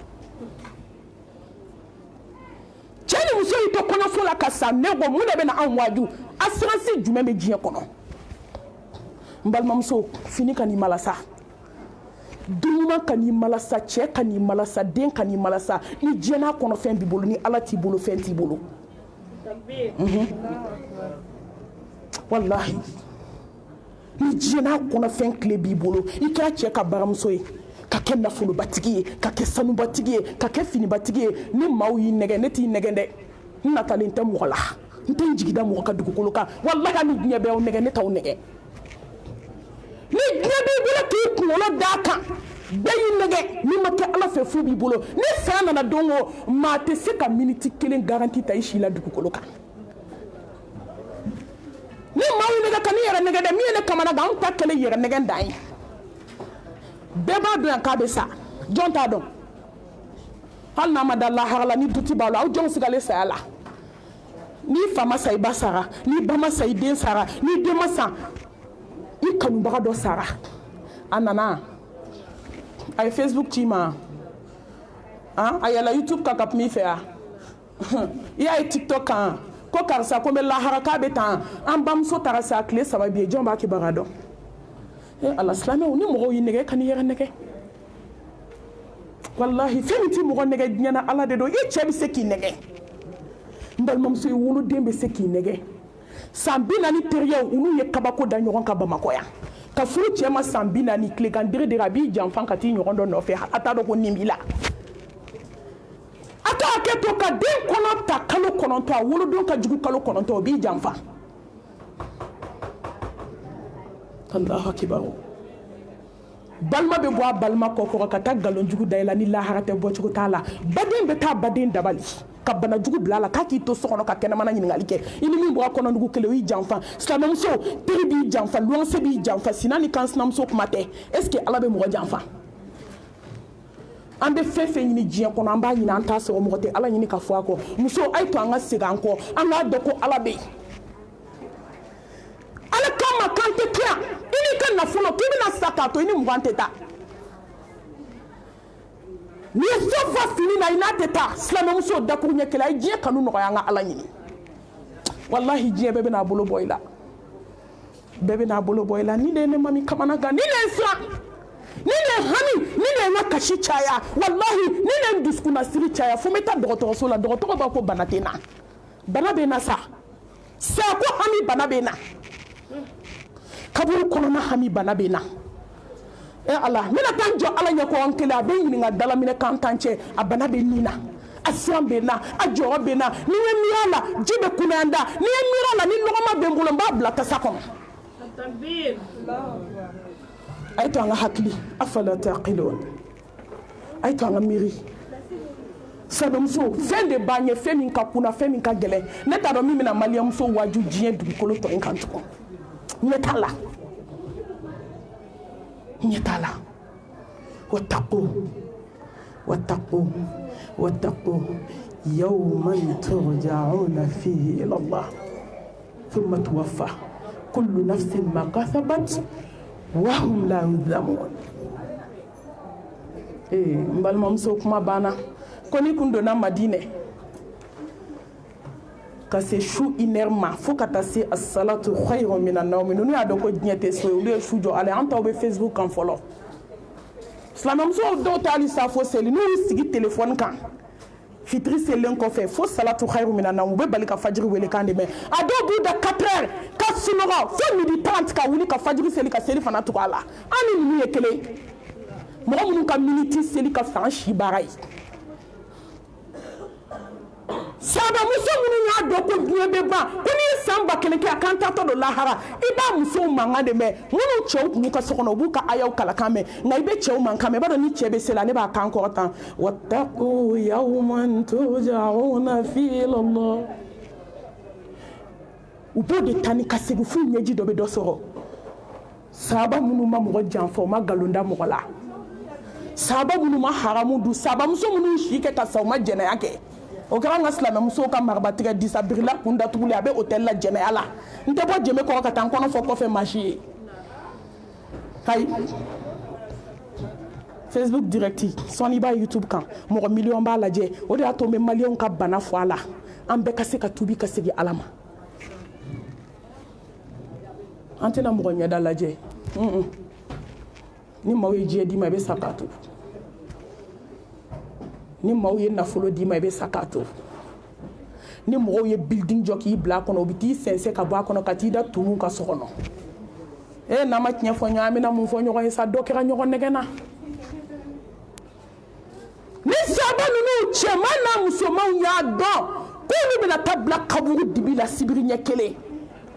cɛ ni muso y'i to kɔɲɔso la ka sa ne ko mun de bɛna an waaju assurance jumɛn bɛ diɲɛ kɔnɔ n balimamuso fini ka n'i malasa dunuman ka n'i malasa cɛ ka n'i malasa den ka n'i malasa ni diɲɛna kɔnɔ fɛn b'i bolo ni ala t'i bolo fɛn t'i bolo wallahi ni diɲɛna kɔnɔ fɛn tile b'i bolo i kɛra cɛ ka baramuso ye ka kɛ nafolobatigi ye ka kɛ sanubatigi ye ka kɛ finibatigi ye ni maaw y'i nɛgɛ ne t'i nɛgɛ dɛ n natalen tɛ mɔgɔ la n tɛ n jigida mɔgɔ ka dugukolo kan wallahi ni diɲɛ bɛ aw nɛgɛ ne t'aw nɛgɛ ni diɲɛ b'i bolo k'i kunkolo d'a kan bɛɛ y'i nɛgɛ n'i ma kɛ ala fɛ fu b'i bolo ni saya nana don o maa tɛ se ka miniti kelen garanti ta i si la dugukolo kan ni maa y'i nɛgɛ ka n'i yɛrɛ nɛgɛ dɛ min ye ne kamana gan anw ta kɛlen yɛrɛ nɛgɛ dan ye bɛɛ b'a dɔn yan k'a bɛ sa jɔn t'a dɔn hali n'a ma da lahara la ni duti b'a la aw jɔnw sigalen saya la n'i fa ma sa i ba sara n'i ba ma sa i den sara n'i den ma sa i kanubaga dɔ sara a nana a ye Facebook ci ma a yɛlɛ YouTube kan ka kuma i fɛ yan i y'a ye TikTok kan ko karisa ko n bɛ lahara k'a bɛ tan an bamuso taara sa tile 3 bi ye jɔn b'a kibaruya dɔn ala silamɛw ni mɔgɔw y'i nɛgɛ ka n'i yɛrɛ nɛgɛ wallahi fɛn min tɛ mɔgɔ nɛgɛ diɲɛ na ala de don i cɛ bɛ se k'i nɛgɛ n balimamuso i woloden bɛ se k'i nɛgɛ san 40 teriyaw olu ye kabako da ɲɔgɔn kan Bamakɔ yan ka furu cɛ ma san 40 tilegan dere a b'i janfa ka t'i ɲɔgɔn dɔ nɔfɛ a t'a dɔn ko nin b'i la a ka hakɛ to ka den kɔnɔ ta kalo 9 a wolodon ka jugu kalo 9 o b'i janfa Allahu akibar balima bɛ bɔ a balima kɔkɔrɔ ka taa galon jugu da i la ni lahara tɛ bɔ cogo t'a la baden bɛ taa baden dabali ka bana jugu bila a la k'a k'i to so kɔnɔ ka kɛnɛmana ɲininkali kɛ i ni min bɔra kɔnɔdugu kelen o y'i janfa silamɛmuso teri b'i janfa luwanse b'i janfa sina ni kan sinamuso kuma tɛ est-ce que ala bɛ mɔgɔ janfa an bɛ fɛn fɛn ɲini diɲɛ kɔnɔ an b'a ɲini an t'a sɔrɔ mɔgɔ tɛ ala ɲini ka fɔ a kɔ muso a ye to an ka segin an kɔ an k'a dɔn ko ala bɛ yen ala kama kan tɛ tila i n'i ka nafolo k'i bɛna sa k'a to i ni mugan tɛ taa n'i ye so fa fini na i n'a tɛ taa silamɛmuso dakuru ɲɛ kelen a ye diɲɛ kanu nɔgɔya an ka ala ɲini wallahi diɲɛ bɛɛ bɛna a bolo bɔ i la bɛɛ bɛna a bolo bɔ i la ni de ye ne mami kamana gan ni de ye siran ni de ye hami ni de ye n ka kasi caya wallahi ni de ye n dusukunnasiri caya fo n bɛ taa dɔgɔtɔrɔso la dɔgɔtɔrɔ b'a ko bana tɛ n na bana bɛ n na sa saya ko hami bana bɛ n na kaburu kɔnɔna hami bana bɛ n na ala n bɛna taa n jɔ ala ɲɛ ko an kelen a bɛ n ɲininka dalaminɛ kan tan cɛ a bana bɛ nin na a siran bɛ n na a jɔyɔrɔ bɛ n na ni n ye miiri a la ji bɛ kunnaya n da ni n ye miiri a la ni nɔgɔma bɛ n bolo n b'a bila tasa kɔnɔ a ye to an ka hakili afala taqilun a ye to an ka miiri silamɛmuso fɛn de b'an ye fɛn min ka kunna fɛn min ka gɛlɛn ne t'a dɔn min bɛna maliyamuso waaju diɲɛ dugukolo tɔ in kan tugun ɲɛ t'a la ɲɛ t'a la wattaqu yawman turja'una fihi ila Allah thumma tuwaffa kullu nafsin ma kasabat wa hum la yuzlamun n balimamuso kuma banna ko n'i kun donna Madinɛ ka se su 1h ma fo ka taa se as-salatu khayrun minan nawm ninnu y'a dɔn ko diɲɛ tɛ so ye olu ye su jɔ ale an taw bɛ Facebook kan fɔlɔ silamɛmuso dɔw ta hali sa fo seli n'u y'u sigi telefɔni kan fitiri selilen kɔfɛ fo salatu khayrun minan nawm u bɛ bali ka fajiri wele kan de mɛn a dɔw b'u da 4h ka sunɔgɔ fo 12h30 ka wuli ka fajiri seli ka seli fana tugu a la an ni ninnu ye kelen mɔgɔ minnu ka miniti seli ka fisa an si baara ye silamɛmuso minnu y'a dɔn ko diɲɛ bɛ ban ko n'i ye san 1000 kɛ a kan tatɔ don lahara i b'a musow mankan de mɛn minnu cɛw kun b'u ka so kɔnɔ u b'u ka ayaw kalakan mɛn nka i bɛ cɛw mankan mɛn i b'a dɔn ni cɛ bɛ seli ne b'a kan kɔrɔ tan wattaqu yawman turja'una fihi ila Allah u b'o de ta ni ka segin f'u ɲɛji dɔ bɛ dɔ sɔrɔ sahaba minnu ma mɔgɔ janfa u ma galonda mɔgɔ la sahaba minnu ma haramu dun sahaba muso minnu si kɛ ka sa u ma jɛnɛya kɛ o kɛra an ka silamɛmusow ka marabatigɛ disa birila kun datuguli a bɛ hôtel la jɛnɛya la n tɛ bɔ jɛmɛ kɔrɔ ka taa n kɔnɔ fɔ kɔfɛ maa si ye ayi Facebook direct sɔnni b'a YouTube kan mɔgɔ miliyɔn b'a lajɛ o de y'a to n bɛ maliyɛnw ka bana fɔ a la an bɛɛ ka se ka tuubi ka segin Ala ma an tɛna mɔgɔ ɲɛda lajɛ ni maaw ye diɲɛ d'i ma i bɛ sa k'a to ni maaw ye nafolo d'i ma i bɛ sa k'a to ni mɔgɔw ye building jɔ k'i bila a kɔnɔ u bɛ t'i sɛnsɛn ka bɔ a kɔnɔ ka t'i da tumuw ka so kɔnɔ n'an ma tiɲɛ fɔ ɲɔgɔn an bɛna mun fɔ ɲɔgɔn ye sa dɔ kɛra ɲɔgɔn nɛgɛn na ni sahaba ninnu cɛman n'a musomanw y'a dɔn k'olu bɛna taa bila kaburu dibi la sibiri ɲɛ kelen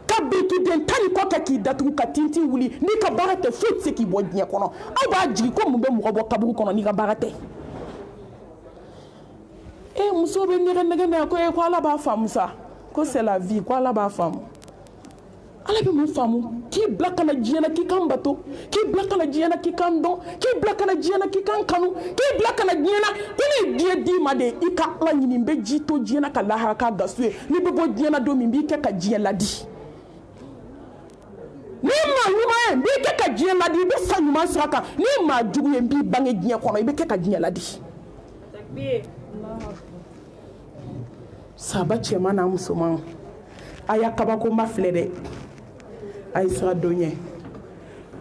ka birikiden tan ni kɔ kɛ k'i datugu ka tintin wuli n'i ka baara tɛ foyi tɛ se k'i bɔ diɲɛ kɔnɔ aw b'a jigi ko mun bɛ mɔgɔ bɔ kaburu kɔnɔ n'i ka baara tɛ muso bɛ nɛgɛ na ko Ala b'a faamu sa ko c'est la vie ko Ala b'a faamu Ala bɛ mun faamu k'i bila ka na diɲɛ na k'i kan bato k'i bila ka na diɲɛ na k'i kan dɔn k'i bila ka na diɲɛ na k'i kan kanu k'i bila ka na diɲɛ na ko ne ye diɲɛ d'i ma de i ka Ala ɲini n bɛ ji to diɲɛ na ka lahara k'a gasu ye n'i bɛ bɔ diɲɛ na don min n b'i kɛ ka diɲɛ ladi ni maa ɲuman ye n b'i kɛ ka diɲɛ ladi i bɛ sa ɲuman sira kan ni maa jugu ye n b'i bange diɲɛ kɔnɔ i bɛ kɛ ka diɲɛ ladi sahaba cɛman n'a musoman a y'a kabakoba filɛ dɛ a ye sira don ɲɛ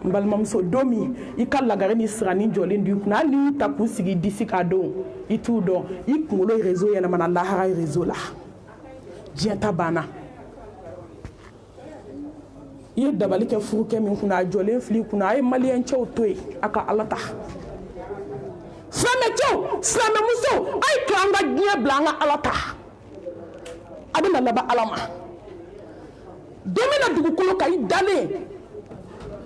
n balimamuso don min i ka lagare ni sirani jɔlen do i kunna hali n'i ta k'u sigi disi k'a don i t'u dɔn i kunkolo réseau yɛlɛmana lahara réseau la diɲɛ ta banna i ye dabali kɛ furukɛ min kunna a jɔlen filɛ i kunna a ye maliyɛn cɛw to yen a ka Ala ta silamɛ cɛw silamɛ musow a ye kɛ an ka diɲɛ bila an ka Ala ta a bɛna laban Ala ma don min na dugukolo kan i dalen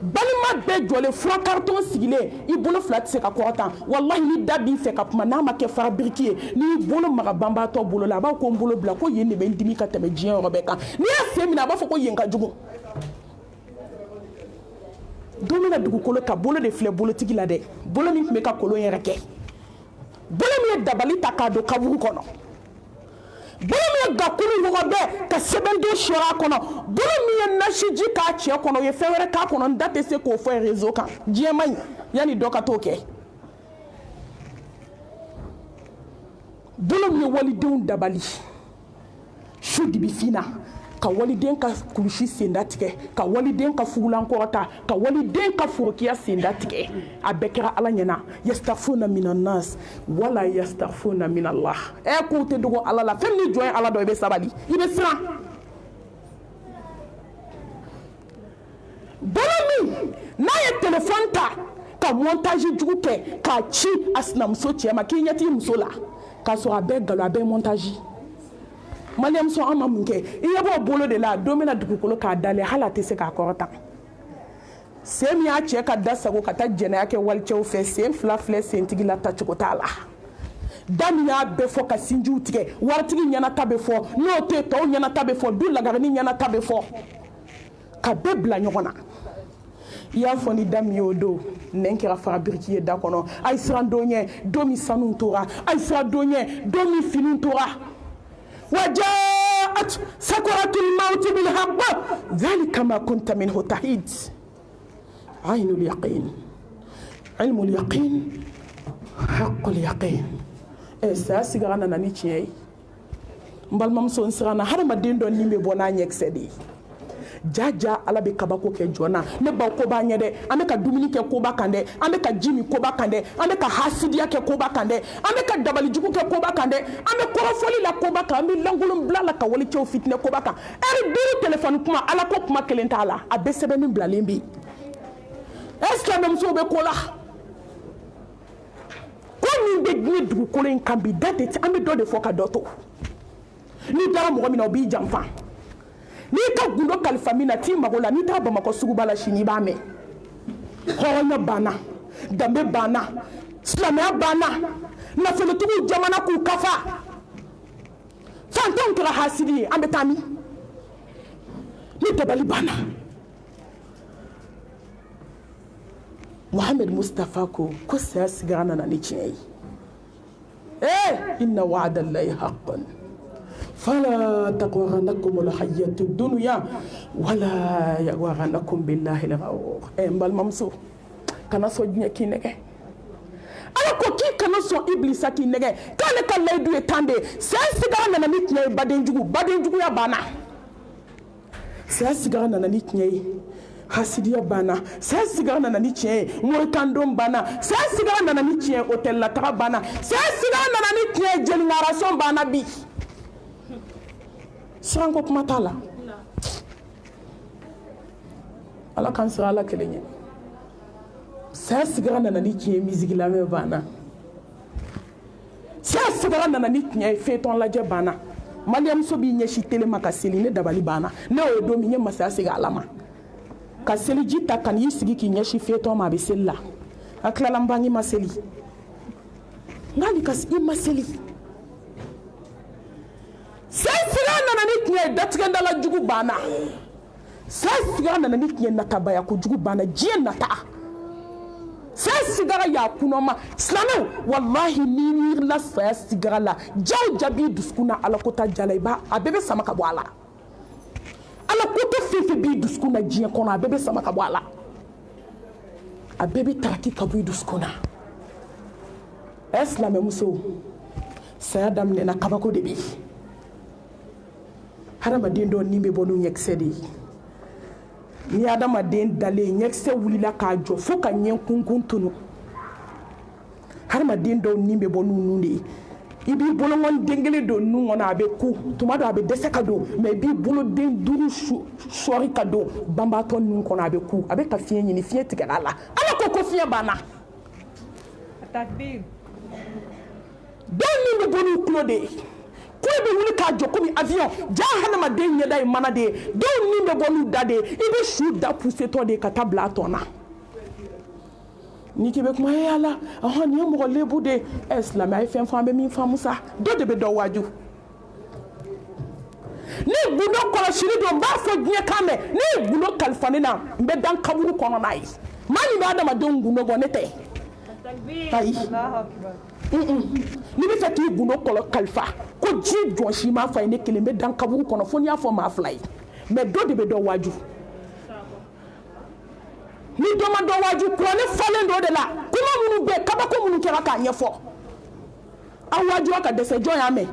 balima bɛɛ jɔlen fura carton sigilen i bolo fila tɛ se ka kɔrɔtan wallahi ni da b'i fɛ ka kuma n'a ma kɛ fara biriki ye n'i bolo maga banbaatɔ bolo la a b'a ko n bolo bila ko yen de bɛ n dimi ka tɛmɛ diɲɛ yɔrɔ bɛɛ kan n'i y'a sen minɛ a b'a fɔ ko yen ka jugu don min na dugukolo kan bolo de filɛ bolotigi la dɛ bolo min tun bɛ ka kolon yɛrɛ kɛ bolo min ye dabali ta k'a don kaburu kɔnɔ bolo min ye gakulu ɲɔgɔn bɛɛ ka sɛbɛnden sɔrɔ a kɔnɔ bolo min ye nasiji k'a cɛ kɔnɔ o ye fɛn wɛrɛ k'a kɔnɔ n da tɛ se k'o fɔ réseau kan diɲɛ man ɲi yanni dɔ ka t'o kɛ bolo min ye walidenw dabali su dibi finna ka waliden ka kulusi senda tigɛ ka waliden ka fugulan kɔrɔta ka waliden ka forokiya senda tigɛ a bɛɛ kɛra Ala ɲɛna yastaghfuna minan nas wala yastaghfuna min Allah k'u tɛ dogo Ala la fɛn min jɔn ye Ala dɔ i bɛ sabali i bɛ siran bolo min n'a ye téléphone ta ka montage jugu kɛ k'a ci a sinamuso cɛ ma k'i ɲɛtigi muso la k'a sɔrɔ a bɛɛ nkalon a bɛɛ montage maliyɛmuso an ma mun kɛ i ɲɛ b'o bolo de la don min na dugukolo k'a dalen hali a tɛ se k'a kɔrɔtan sen min y'a cɛ ka da sago ka taa jɛnɛya kɛ walicɛw fɛ sen fila filɛ sentigi la tacogo t'a la da min y'a bɛɛ fɔ ka sinjiw tigɛ waritigi ɲɛna ta bɛ fɔ n'o tɛ tɔw ɲɛna ta bɛ fɔ du lagarini ɲɛna ta bɛ fɔ ka bɛɛ bila ɲɔgɔn na i y'a fɔ ni da min y'o don nɛn kɛra fara biriki ye da kɔnɔ a ye siran don ɲɛ don min sanuw tora a ye siran don ɲɛ don min finiw tora وجاءت سكرة الموت بالحق ذلك ما كنت منه تحيد عين اليقين علم اليقين حق اليقين ساسغانا ناني تشي mbalmamso nsirana hadamaden dɔ nin bɛ bɔ n'a ɲɛkisɛ de ye jaja Ala bɛ kabako kɛ jɔnna ne baw ko b'a ɲɛ dɛ an bɛ ka dumuni kɛ koba kan dɛ an bɛ ka ji min koba kan dɛ an bɛ ka hasidiya kɛ koba kan dɛ an bɛ ka dabalijugu kɛ koba kan dɛ an bɛ kɔrɔfɔli la koba kan an bɛ lankolon bila la ka walicɛw fitinɛ koba kan heure 5 téléphone kuma Ala ko kuma kelen t'a la a bɛɛ sɛbɛnni bilalen bɛ yen est-ce que silamɛmusow bɛ ko la ko min bɛ diɲɛ dugukolo in kan bi da tɛ an bɛ dɔ de fɔ ka dɔ to n'i dara mɔgɔ min na o b'i janfa n'i ka gundo kalifa min na t'i mago la n'i taa Bamakɔ suguba la sini i b'a mɛn hɔrɔnya banna danbe banna silamɛya banna nafolotigiw jamana k'u kafa fantanw kɛra hasidi ye an bɛ taa min ni dabali banna Mohamed Mustafa ko saya sigara nana ni tiɲɛ ye inna wa'da Allahi haqqan fala tagurrannakum al-hayatu dunya wala yaghurrannakum billahi al-ghurur n balimamuso kana sɔn diɲɛ k'i nɛgɛ ala ko k'i kana sɔn iblisa k'i nɛgɛ k'ale ka layidu ye tan de saya sigara nana ni tiɲɛ ye badenjuguya banna saya sigara nana ni tiɲɛ ye hasidiya banna saya sigara nana ni tiɲɛ ye morikandon banna saya sigara nana ni tiɲɛ ye hôtel la taga banna saya sigara nana ni tiɲɛ ye jeliŋarason banna bi siranko kuma t'a la ala k'an sira ala kelen ye saya sigara nana ni tiɲɛ ye misigi lamɛn banna saya sigara nana ni tiɲɛ ye feuilleton lajɛ banna maliyamuso b'i ɲɛsin tele ma ka seli ne dabali banna ne y'o don min n ye masaya segin ala ma ka seliji ta ka n'i sigi k'i ɲɛsin feuilleton ma a bɛ seli la a tilala n bange ma seli ngali ka i ma seli saya sigara nana ni tiɲɛ ye datigɛndala jugu banna saya sigara nana ni tiɲɛ natabaya ko jugu banna diɲɛ nata saya sigara y'a kunoma silamɛw wallahi n'i miirila saya sigara la jaw jabi dusukun na ala ko ta jala a bɛɛ bɛ sama ka bɔ a la ala ko tɛ fɛn fɛn b'i dusukun na diɲɛ kɔnɔ a bɛɛ bɛ sama ka bɔ a la a bɛɛ bɛ taraki ka bɔ i dusukun na silamɛmuso saya daminɛna kabako de bɛ yen hadamaden dɔ nin bɛ bɔ n'o ɲɛkisɛ de ye ni hadamaden dalen ɲɛkisɛ wulila k'a jɔ fo ka ɲɛ kunkun tunu hadamaden dɔw nin bɛ bɔ n'u nun de ye i b'i bolongɔn den kelen don nun kɔnɔ a bɛ ku tuma dɔ a bɛ dɛsɛ ka don mais i b'i bolo den duuru sɔɔri ka don banbaatɔ nun kɔnɔ a bɛ ku a bɛ ka fiɲɛ ɲini fiɲɛ tigɛra a la ala ko fiɲɛ banna dɔw nin bɛ bɔ n'u tulo de ye k'u bɛ wuli k'a jɔ komi avion jaa hadamaden ɲɛda ye mana de ye dɔw nin bɛ bɔ n'u da de ye i bɛ su da poussé tɔ de ye ka taa bila a tɔ na ni k'i bɛ kuma ala nin ye mɔgɔ lebu de ye silamɛ a ye fɛn fɔ an bɛ min faamu sa dɔ de bɛ dɔ waaju ne gundo kɔlɔsili don n b'a fɔ diɲɛ kan mɛn ne ye gundo kalifa ne na n bɛ dan kaburu kɔnɔ n'a ye maa min bɛ hadamadenw gundo bɔ ne tɛ ayi n'i bɛ fɛ k'i gundo kalifa ko ji jɔnsi m'a fa ye ne kelen bɛ dan kaburu kɔnɔ fo n'i y'a fɔ maa fila ye mais dɔ de bɛ dɔ waaju ni dɔ ma dɔ waaju kuranɛ falen dɔ de la kuma minnu bɛ kabako minnu kɛra k'a ɲɛfɔ aw waajura ka dɛsɛ jɔn y'a mɛn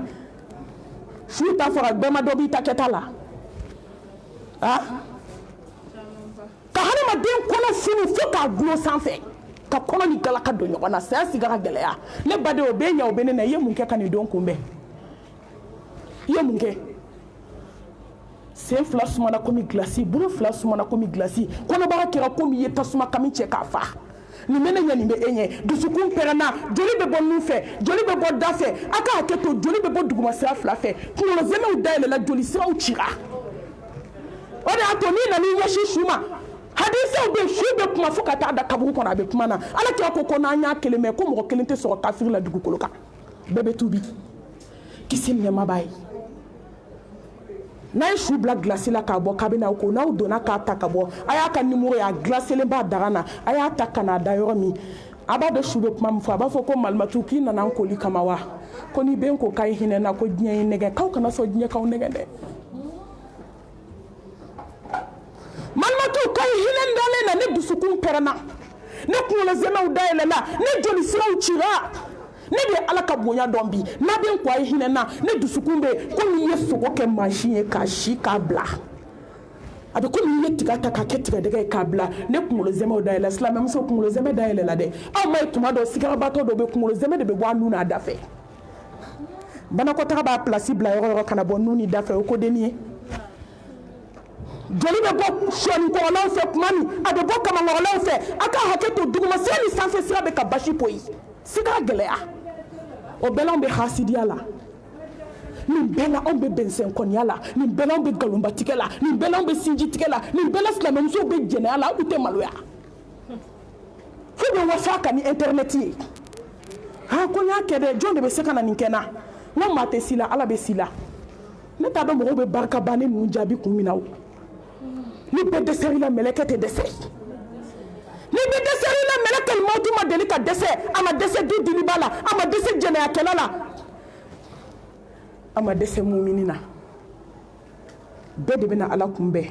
su ta fɔra bɛɛ ma dɔ b'i ta kɛta la ka hadamaden kɔnɔ funu fo k'a gulo sanfɛ ka kɔnɔ ni galaka don ɲɔgɔn na saya sigara gɛlɛya ne baden o bɛ ɲɛ o bɛ ne na i ye mun kɛ ka nin don kunbɛn i ye mun kɛ sen fila sumana komi gilasi bolo fila sumana komi gilasi kɔnɔbara kɛra komi i ye tasuma kami cɛ k'a fa nin bɛ ne ɲɛ nin bɛ e ɲɛ dusukun pɛrɛnna joli bɛ bɔ nun fɛ joli bɛ bɔ da fɛ a ka hakɛ to joli bɛ bɔ duguma sira fila fɛ kunkolo zɛmɛw dayɛlɛla joli siraw cira o de y'a to n'i nan'i ɲɛsin su ma hadisaw bɛ su bɛ kuma fo ka taa da kaburu kɔnɔ a bɛ kuma na ala kira ko n'an y'a kelen mɛn ko mɔgɔ kelen tɛ sɔrɔ kafiri la dugukolo kan bɛɛ bɛ tuubi kisi nɛɛma b'a ye n'a ye su bila gilasi la k'a bɔ kabini ko n'aw donna k'a ta ka bɔ a y'a ka nimoro ye a gilaselen b'a daga na a y'a ta ka n'a da yɔrɔ min a b'a dɔn su bɛ kuma min fɔ a b'a fɔ ko malimatu k'i nana n koli kama wa ko ni bɛ n ko k'a ye hinɛ na ko diɲɛ ye nɛgɛ k'aw kana sɔn diɲɛ k'aw nɛgɛ dɛ malimatu k'a ye hinɛ dalen na ne dusukun pɛrɛnna ne kunkolo zɛmɛw dayɛlɛla ne joli siraw cira ne bɛ ala ka bonya dɔn bi n'a bɛ n ko a ye hinɛ na ne dusukun bɛ komi i ye sogo kɛ mansin ye k'a si k'a bila a bɛ komi i ye tiga ta k'a kɛ tigadɛgɛ ye k'a bila ne kunkolo zɛmɛw dayɛlɛ silamɛmuso kunkolo zɛmɛ dayɛlɛ la dɛ aw ma ye tuma dɔ sigarabatɔ dɔ bɛ kunkolo zɛmɛ de bɛ bɔ a nun n'a da fɛ banakɔtaga b'a pilasi bila yɔrɔ yɔrɔ ka na bɔ nun ni da fɛ o ko denni ye joli bɛ bɔ sɔnikɔrɔlaw fɛ tuma min a bɛ bɔ kamankɔrɔlaw fɛ a ka hakɛ to duguma sira ni sanfɛ sira bɛ ka basi poyi sigara gɛlɛya o bɛɛ la anw bɛ hasidiya la nin bɛɛ la anw bɛ bɛnsɛnkɔniya la nin bɛɛ la anw bɛ nkalonbatigɛ la nin bɛɛ la anw bɛ sinjitigɛ la nin bɛɛ la silamɛmusow bɛ jɛnɛya la aw tɛ maloya fo bɛ wasa ka ni internet ye ko n y'a kɛ dɛ jɔn de bɛ se ka na nin kɛ n na n ko maa tɛ si la ala bɛ si la ne t'a dɔn mɔgɔw bɛ barika ban ne ninnu jaabi kun min na o ni bɛɛ dɛsɛr'i la mɛlɛkɛ tɛ dɛsɛ ne bɛ dɛsɛ i la mɛlɛkɛl mautu ma deli ka dɛsɛ a ma dɛsɛ du diliba la a ma dɛsɛ jɛnɛyakɛla la a ma dɛsɛ mumini na bɛɛ de bɛna ala kunbɛn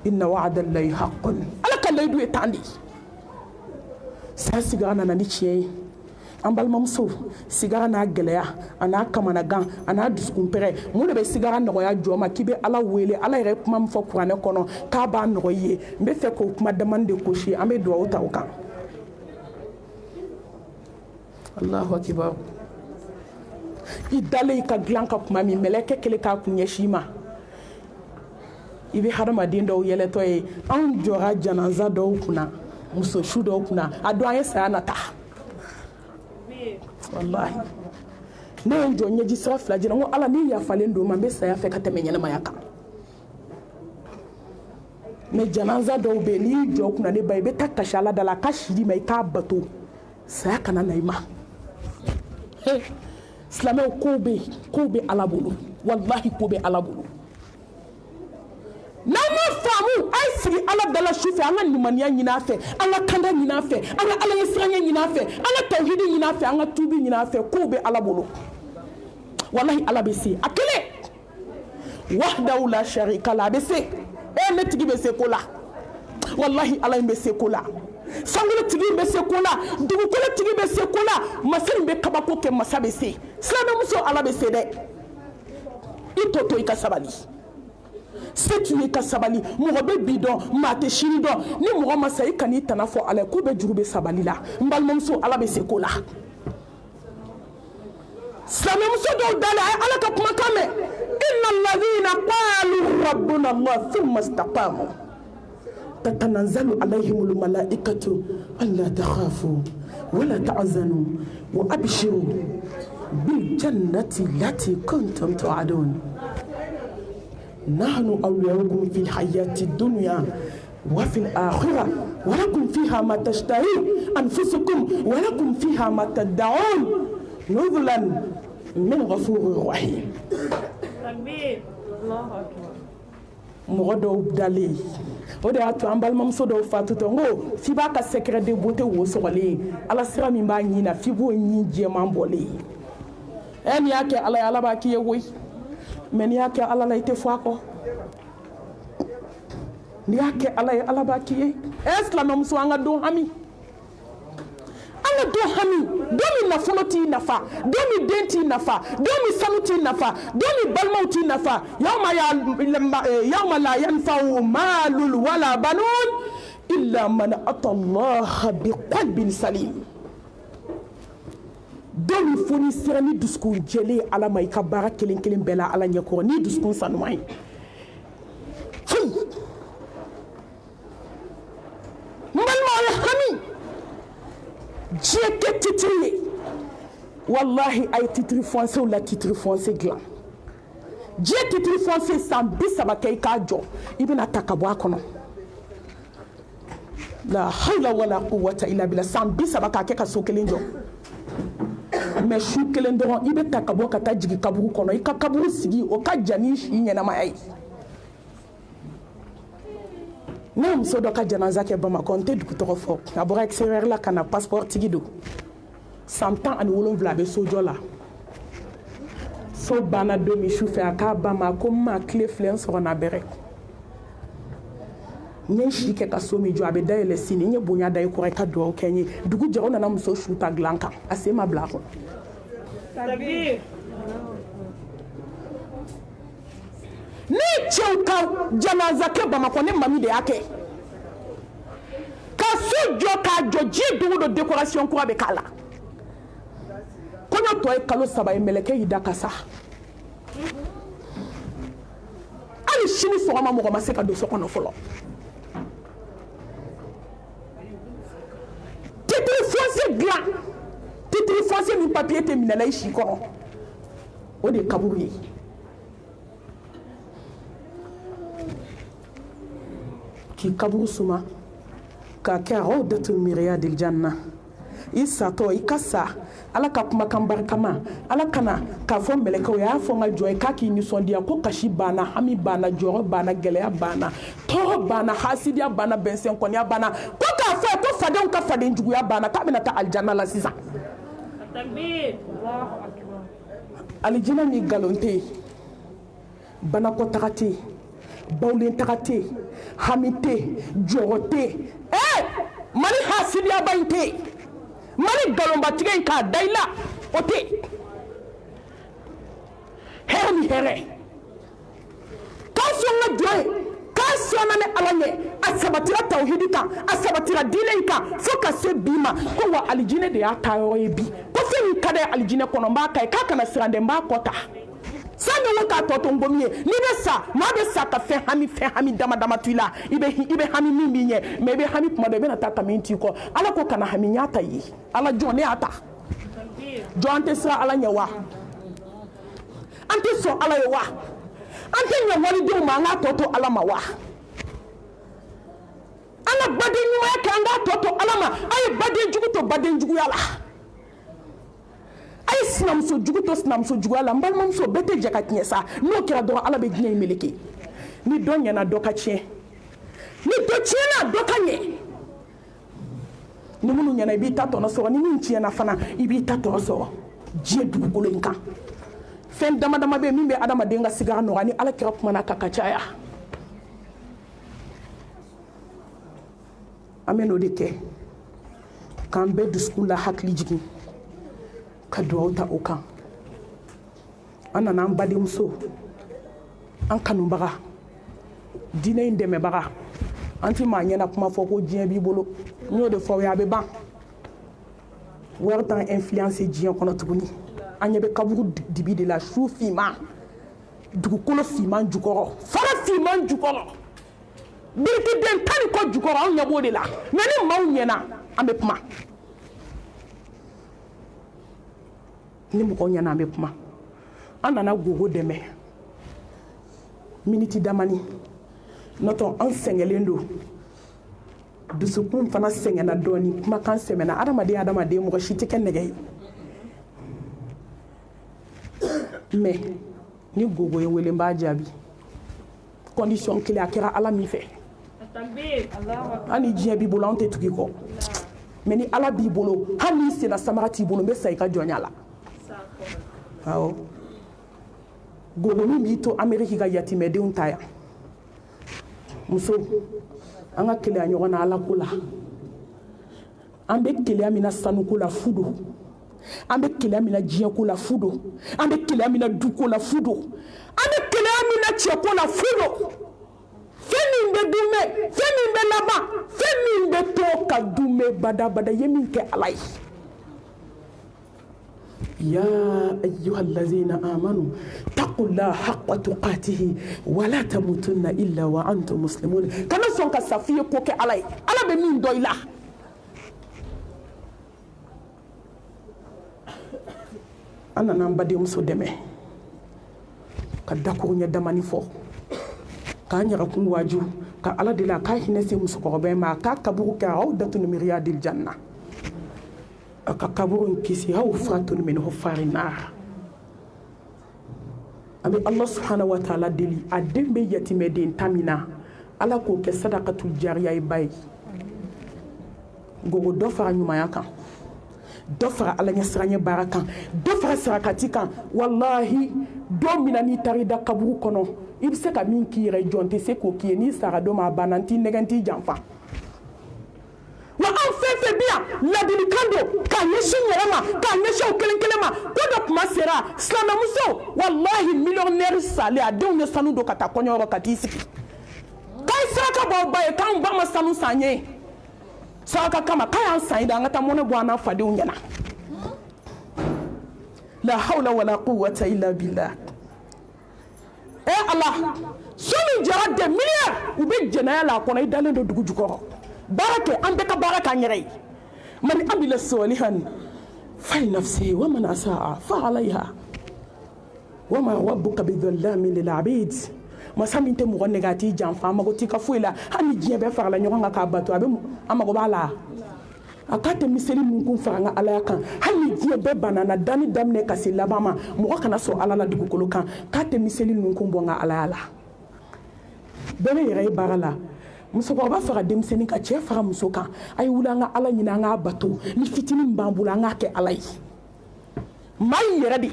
inna wa'adallahi haqqun ala ka layidu ye tan de saya sigara nana ni tiɲɛ ye an balimamuso sigara n'a gɛlɛya a n'a kamanagan a n'a dusukunpɛrɛ mun de bɛ sigara nɔgɔya jɔ ma k'i bɛ ala wele ala yɛrɛ kuma min fɔ kuranɛ kɔnɔ k'a b'a nɔgɔya i ye n bɛ fɛ k'o kuma damani de gosi an bɛ dugawu ta o kan Allahu akibar i dalen i ka dilan ka kuma min mɛlɛkɛ kelen k'a kun ɲɛsin i ma i bɛ hadamaden dɔw yɛlɛtɔ ye anw jɔra janaza dɔw kunna muso su dɔw kunna a don an ye saya nata wallahi ne ye n jɔ ɲɛji sira fila jira n ko ala ni yafalen don ma n bɛ saya fɛ ka tɛmɛ ɲɛnamaya kan mais janaza dɔw bɛ yen n'i y'i jɔ kunna ne ba i bɛ taa kasi ala da la a ka si di ma i k'a bato saya kana na i ma silamɛw kow bɛ ala bolo wallahi ko bɛ ala bolo n'an ma faamu a ye sigi ala dala su fɛ an ka limaniya ɲini a fɛ an ka kanda ɲini a fɛ an ka ala ye siraɲɛ ɲini a fɛ an ka tawhidi ɲini a fɛ an ka tubi ɲini a fɛ kow bɛ ala bolo wallahi ala bɛ se a kelen wahdahu la sharika la a bɛ se ne tigi bɛ se ko la wallahi ala in bɛ se ko la sankolo tigi bɛ se ko la dugukolo tigi bɛ se ko la masa in bɛ kabako kɛ masa bɛ se silamɛmuso ala bɛ se dɛ i tɔ to i ka sabali se tun ye ka sabali mɔgɔ bɛ bi dɔn maa tɛ sini dɔn ni mɔgɔ ma sa i kan'i tana fɔ ala ye k'u bɛ juru bɛ sabali la n balimamuso ala bɛ se ko la silamɛmuso dɔw dalen a ye ala ka kumakan mɛn inna alladhina qalu rabbuna allah thumma istaqamu tatanazzalu alayhimul malaikatu alla takhafu wala tahzanu wa abshiru bil jannati allati kuntum tu'adun نحن أولياؤكم في الحياة الدنيا وفي الآخرة ولكم فيها ما تشتهي أنفسكم ولكم فيها ما تدعون نزلا من غفور رحيم الله أكبر mɔgɔ dɔw dalen o de y'a to an balimamuso dɔw fatutɔ n ko f'i b'a ka secret de beauté wo sɔgɔlen ala sira min b'a ɲin na f'i b'o ɲin jɛman bɔlen n'i y'a kɛ ala ye ala b'a k'i ye koyi mais n'i y'a kɛ ala la i tɛ fɔ a kɔ n'i y'a kɛ ala ye ala b'a k'i ye silamɛmuso an ka don hami don min nafolo t'i nafa don min den t'i nafa don min sanu t'i nafa don min balimaw t'i nafa yawma la yanfa'u malun wala banun illa man ata Allah biqalbin salim don min fo ni sera ni dusukun jɛlen ala ma i ka baara kelen kelen bɛɛ la ala ɲɛkɔrɔ ni dusukun sanuman ye foyi n balimaw ye hami diɲɛ tɛ titiri ye wallahi a ye titiri fɔnsew la titiri fɔnse dilan diɲɛ titiri fɔnse san 30 kɛ i k'a jɔ i bɛna ta ka bɔ a kɔnɔ la hawla wala quwwata illa billah san 30 k'a kɛ ka so kelen jɔ mais su kelen dɔrɔn i bɛ ta ka bɔ ka taa jigin kaburu kɔnɔ i ka kaburu sigi o ka jan ni si ɲɛnamaya ye ne ye muso dɔ ka janaza kɛ bamakɔ n tɛ dugu tɔgɔ fɔ a bɔra extérieur la ka na passeport tigi don san 17 a bɛ sojɔ la so banna don min su fɛ a k'a ba ma ko n ma tile filɛ n sɔrɔ na bɛrɛ n ye si kɛ ka so min jɔ a bɛ dayɛlɛ sini n ye bonya da i kɔrɔ i ka dugawu kɛ n ye dugu jɛ o nana muso su ta dilan kan a sen ma bila a kɔnɔ ne cɛw ka janaza kɛ bamakɔ ne mami de y'a kɛ ka so jɔ k'a jɔ diɲɛ dogo don décoration kura bɛ k'a la kɔɲɔ tɔ ye kalo 3 ye mɛlɛkɛ y'i da ka sa hali sini sɔgɔma mɔgɔ ma se ka don so kɔnɔ fɔlɔ titiri fɔnse dilan titiri fɔnse min papier tɛ minɛ la i si kɔnɔ o de ye kaburu ye k'i kaburu suma k'a kɛ rawdatul miriyadil janna i satɔ i ka sa ala ka kumakan barikama ala kana k'a fɔ mɛlɛkɛw y'a fɔ n ka jɔ ye k'a k'i nisɔndiya ko kasi banna hami banna jɔrɔ banna gɛlɛya banna tɔɔrɔ banna hasidiya banna bɛnsɛnkɔniya banna ko k'a fɔ ko fadenw ka faden juguya banna k'a bɛna taa alijana la sisan alijina ni nkalon tɛ yen banakɔtaga tɛ yen bawlentaga tɛ yen hami tɛ yen jɔrɔ tɛ yen mali hasidiyaba in tɛ yen mali nkalonbatigɛ in k'a da i la o tɛ yen hɛrɛ ni hɛrɛ k'a sɔn ka jɔ ye k'a sɔnna ni ala ɲɛ a sabatira tawhidi kan a sabatira diinɛ in kan fo ka se bi ma ko wa alijinɛ de y'a taa yɔrɔ ye bi ko fɛn min ka d'a ye alijinɛ kɔnɔ n b'a ka ye k'a kana siran dɛ n b'a kɔ ta sani wo k'a tɔ to n gomi ye n'i bɛ sa maa bɛ sa ka fɛn hami dama dama to i la i bɛ hami min b'i ɲɛ mɛ i bɛ hami tuma dɔ i bɛna taa ka min t'i kɔ ala ko kana hami n y'a ta ye ala jɔn ne y'a ta jɔn an tɛ siran ala ɲɛ wa an tɛ sɔn ala ye wa an tɛ ɲɛ walidenw ma an k'a tɔ to ala ma wa an ka baden ɲumanya kɛ an k'a tɔ to ala ma a ye baden jugu to baden juguya la a ye sinamuso jugu to sinamuso juguya la n balimamuso bɛɛ tɛ jɛ ka tiɲɛ sa n'o kɛra dɔrɔn ala bɛ diɲɛ in meleke ni dɔ ɲɛna dɔ ka tiɲɛ ni dɔ tiɲɛna dɔ ka ɲɛ ni minnu ɲɛna i b'i ta tɔnɔ sɔrɔ ni min tiɲɛna fana i b'i ta tɔnɔ sɔrɔ diɲɛ dugukolo in kan fɛn dama dama bɛ yen min bɛ adamaden ka sigara nɔgɔya ni ala kɛra kumana kan ka caya an bɛ n'o de kɛ k'an bɛɛ dusukun la hakili jigin ka dugawu ta o kan an nana an badenmuso an kanubaga diinɛ in dɛmɛbaga an ti maa ɲɛna kuma fɔ ko diɲɛ b'i bolo n y'o de fɔ aw ye a bɛ ban wari t'an influence diɲɛ kɔnɔ tuguni an ɲɛ bɛ kaburu dibi de la su finman dugukolo finman jukɔrɔ fara finman jukɔrɔ birikiden tan ni kɔ jukɔrɔ anw ɲɛ b'o de la mɛ ni maaw ɲɛna an bɛ kuma ni mɔgɔw ɲɛna an bɛ kuma an nana gogo dɛmɛ miniti damani n'o an sɛgɛnlen don dusukun fana sɛgɛnna dɔɔni kumakan sɛmɛna adamaden mɔgɔ si tɛ kɛ nɛgɛ ye mɛ ni gogo ye wele n b'a jaabi condition kelen a kɛra ala min fɛ hali ni diɲɛ b'i bolo an tɛ tugu i kɔ mɛ ni ala b'i bolo hali n'i senna samara t'i bolo n bɛ sa i ka jɔnya la awɔ gogo min b'i to ameriki ka yatimɛdenw ta yan muso an ka keleya ɲɔgɔn na ala ko la an bɛ keleya min na sanuko la fu don an bɛ keleya min na diɲɛko la fu don an bɛ keleya min na duko la fu don an bɛ keleya min na cɛko la fu don fɛn min bɛ dunmɛ fɛn min bɛ laban fɛn min bɛ to ka dunmɛ badabada ye min kɛ ala ye ya ayyuhallazina amanu taqullaha haqqa tuqatihi wala tamutunna illa wa antum muslimun kana sɔn ka sa f'i ye ko kɛ ala ye ala bɛ min dɔ i la an nana an badenmuso dɛmɛ ka dakuru ɲɛ damani fɔ k'an ɲagakun waaju ka ala deli a k'a hinɛ se musokɔrɔba in ma a k'a kaburu kɛ aw datunu miriyadil janna a ka kaburu in kisi aw fatunu min hufari nar an bɛ ala subhanahu wa ta'ala deli a den bɛ yatimɛden ta min na ala k'o kɛ sadakatul jariya ye ba ye gogo dɔ fara ɲumanya kan dɔ fara ala ɲɛ siranɲɛ baara kan dɔ fara sarakati kan wallahi dɔ mina n'i taara i da kaburu kɔnɔ i bɛ se ka min k'i yɛrɛ jɔn tɛ se k'o k'i ye n'i sara dɔ ma a banna n t'i nɛgɛ n t'i janfa wa an fɛn fɛn bɛ yan ladilikan don k'a ɲɛsin n yɛrɛ ma k'a ɲɛsin aw kelen kelen ma ko dɔ tuma sera silamɛmuso wallahi miliyɔnɛri salen a denw ye sanu don ka taa kɔɲɔyɔrɔ ka t'i sigi k'a ye saraka bɔ aw ba ye k'anw ba ma sanu san ye saraka kama k'a y'an san yi da an ka taa mɔnɛ bɔ an n'a fadenw ɲɛna la hawla wala quwwata illa billah ala so min jara des milliards u bɛ jɛnɛya la a kɔnɔ i dalen don dugu jukɔrɔ baara kɛ an bɛɛ ka baara k'an yɛrɛ ye man amila salihan falinafsihi wa man asaa fa alayha wa ma rabbuka bidhallamin lil abid masa min tɛ mɔgɔ nɛgɛ a t'i janfa a mago t'i ka foyi la hali ni diɲɛ bɛɛ farala ɲɔgɔn kan k'a bato a mago b'a la a k'a tɛ miseli min kun fara an ka alaya kan hali ni diɲɛ bɛɛ banana danni daminɛ ka se laban ma mɔgɔ kana sɔn ala la dugukolo kan k'a tɛ miseli min kun bɔ an ka alaya la bɛɛ bɛ yɛrɛ ye baara la musokɔrɔba fara denmisɛnnin ka cɛ fara muso kan a ye wuli an ka ala ɲini an k'a bato ni fitinin b'an bolo an k'a kɛ ala ye maa y'i yɛrɛ de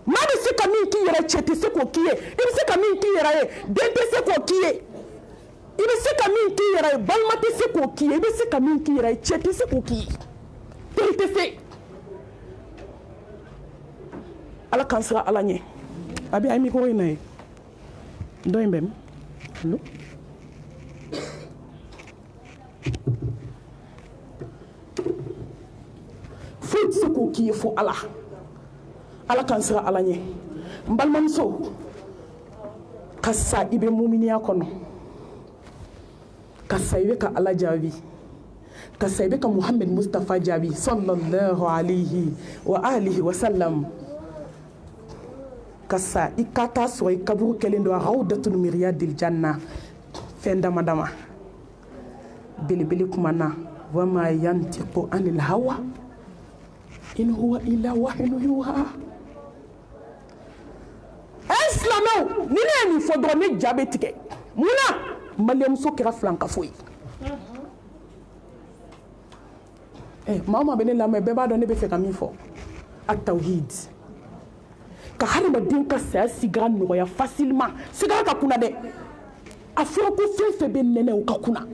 maa bɛ se ka min k'i yɛrɛ cɛ tɛ se k'o k'i ye i bɛ se ka min k'i yɛrɛ ye den tɛ se k'o k'i ye i bɛ se ka min k'i yɛrɛ ye balima tɛ se k'o k'i ye i bɛ se ka min k'i yɛrɛ ye cɛ tɛ se k'o k'i ye teri tɛ se ala k'an siran ala ɲɛ a bɛ a ye mikoro in na ye dɔ in bɛ min allo foyi tɛ se k'o k'i ye fo ala ala k'an siran ala ɲɛ n balimamuso ka sa i bɛ muminiya kɔnɔ ka sa i bɛ ka ala jaabi ka sa i bɛ ka muhammed mustafa jaabi sallallahu alayhi wa alihi wa sallam ka sa i ka taa sɔrɔ i kaburu kɛlen don rawdatul miriyadil janna fɛn dama dama belebele kuma na wa ma yantiqu anil hawa in huwa illa wahyun yuha silamɛw ni ne ye nin fɔ dɔrɔn ne ja bɛ tigɛ munna maliyamuso kɛra filankafo ye maa o maa bɛ ne lamɛn bɛɛ b'a dɔn ne bɛ fɛ ka min fɔ a tawhid ka hadamaden ka saya sigara nɔgɔya facilement sigara ka kunna dɛ a fɔra ko fɛn fɛn bɛ nɛnɛ o ka kunna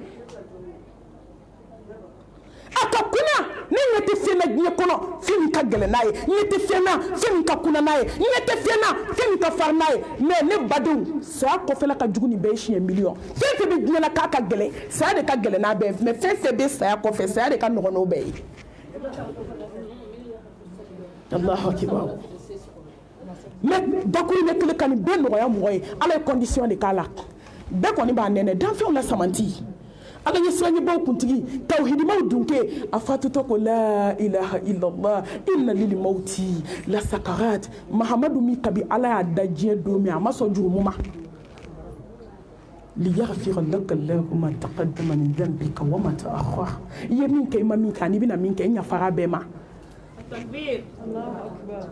a ka kunna ne ɲɛ tɛ fɛn na diɲɛ kɔnɔ fɛn min ka gɛlɛn n'a ye ɲɛ tɛ fɛn na fɛn min ka kunna n'a ye ɲɛ tɛ fɛn na fɛn min ka farin n'a ye mais ne badenw saya kɔfɛla ka jugu ni bɛɛ ye siɲɛ miliyɔn fɛn fɛn bɛ diɲɛ na k'a ka gɛlɛn saya de ka gɛlɛn n'a bɛɛ ye mais fɛn fɛn bɛ saya kɔfɛ saya de ka nɔgɔn n'o bɛɛ ye Allahu akibar mais dakuru ne kelen ka nin bɛɛ nɔgɔya mɔgɔ ye ala ye condition de k'a la bɛɛ kɔni b'a nɛnɛ danfɛnw la samanti ala ye siranɲɛbaw kuntigi tawhidimaw dunke a fatutɔ ko la ilaha illallah inna lil mauti la sakarat mahamadu min kabi ala y'a da diɲɛ don min a ma sɔn jurumu ma liyaghfira laka allahu ma taqaddama min dhanbika wa ma ta'akhkhara i ye min kɛ i ma min kɛ ani bɛna min kɛ i ɲafara bɛɛ ma takbir Allahu akbar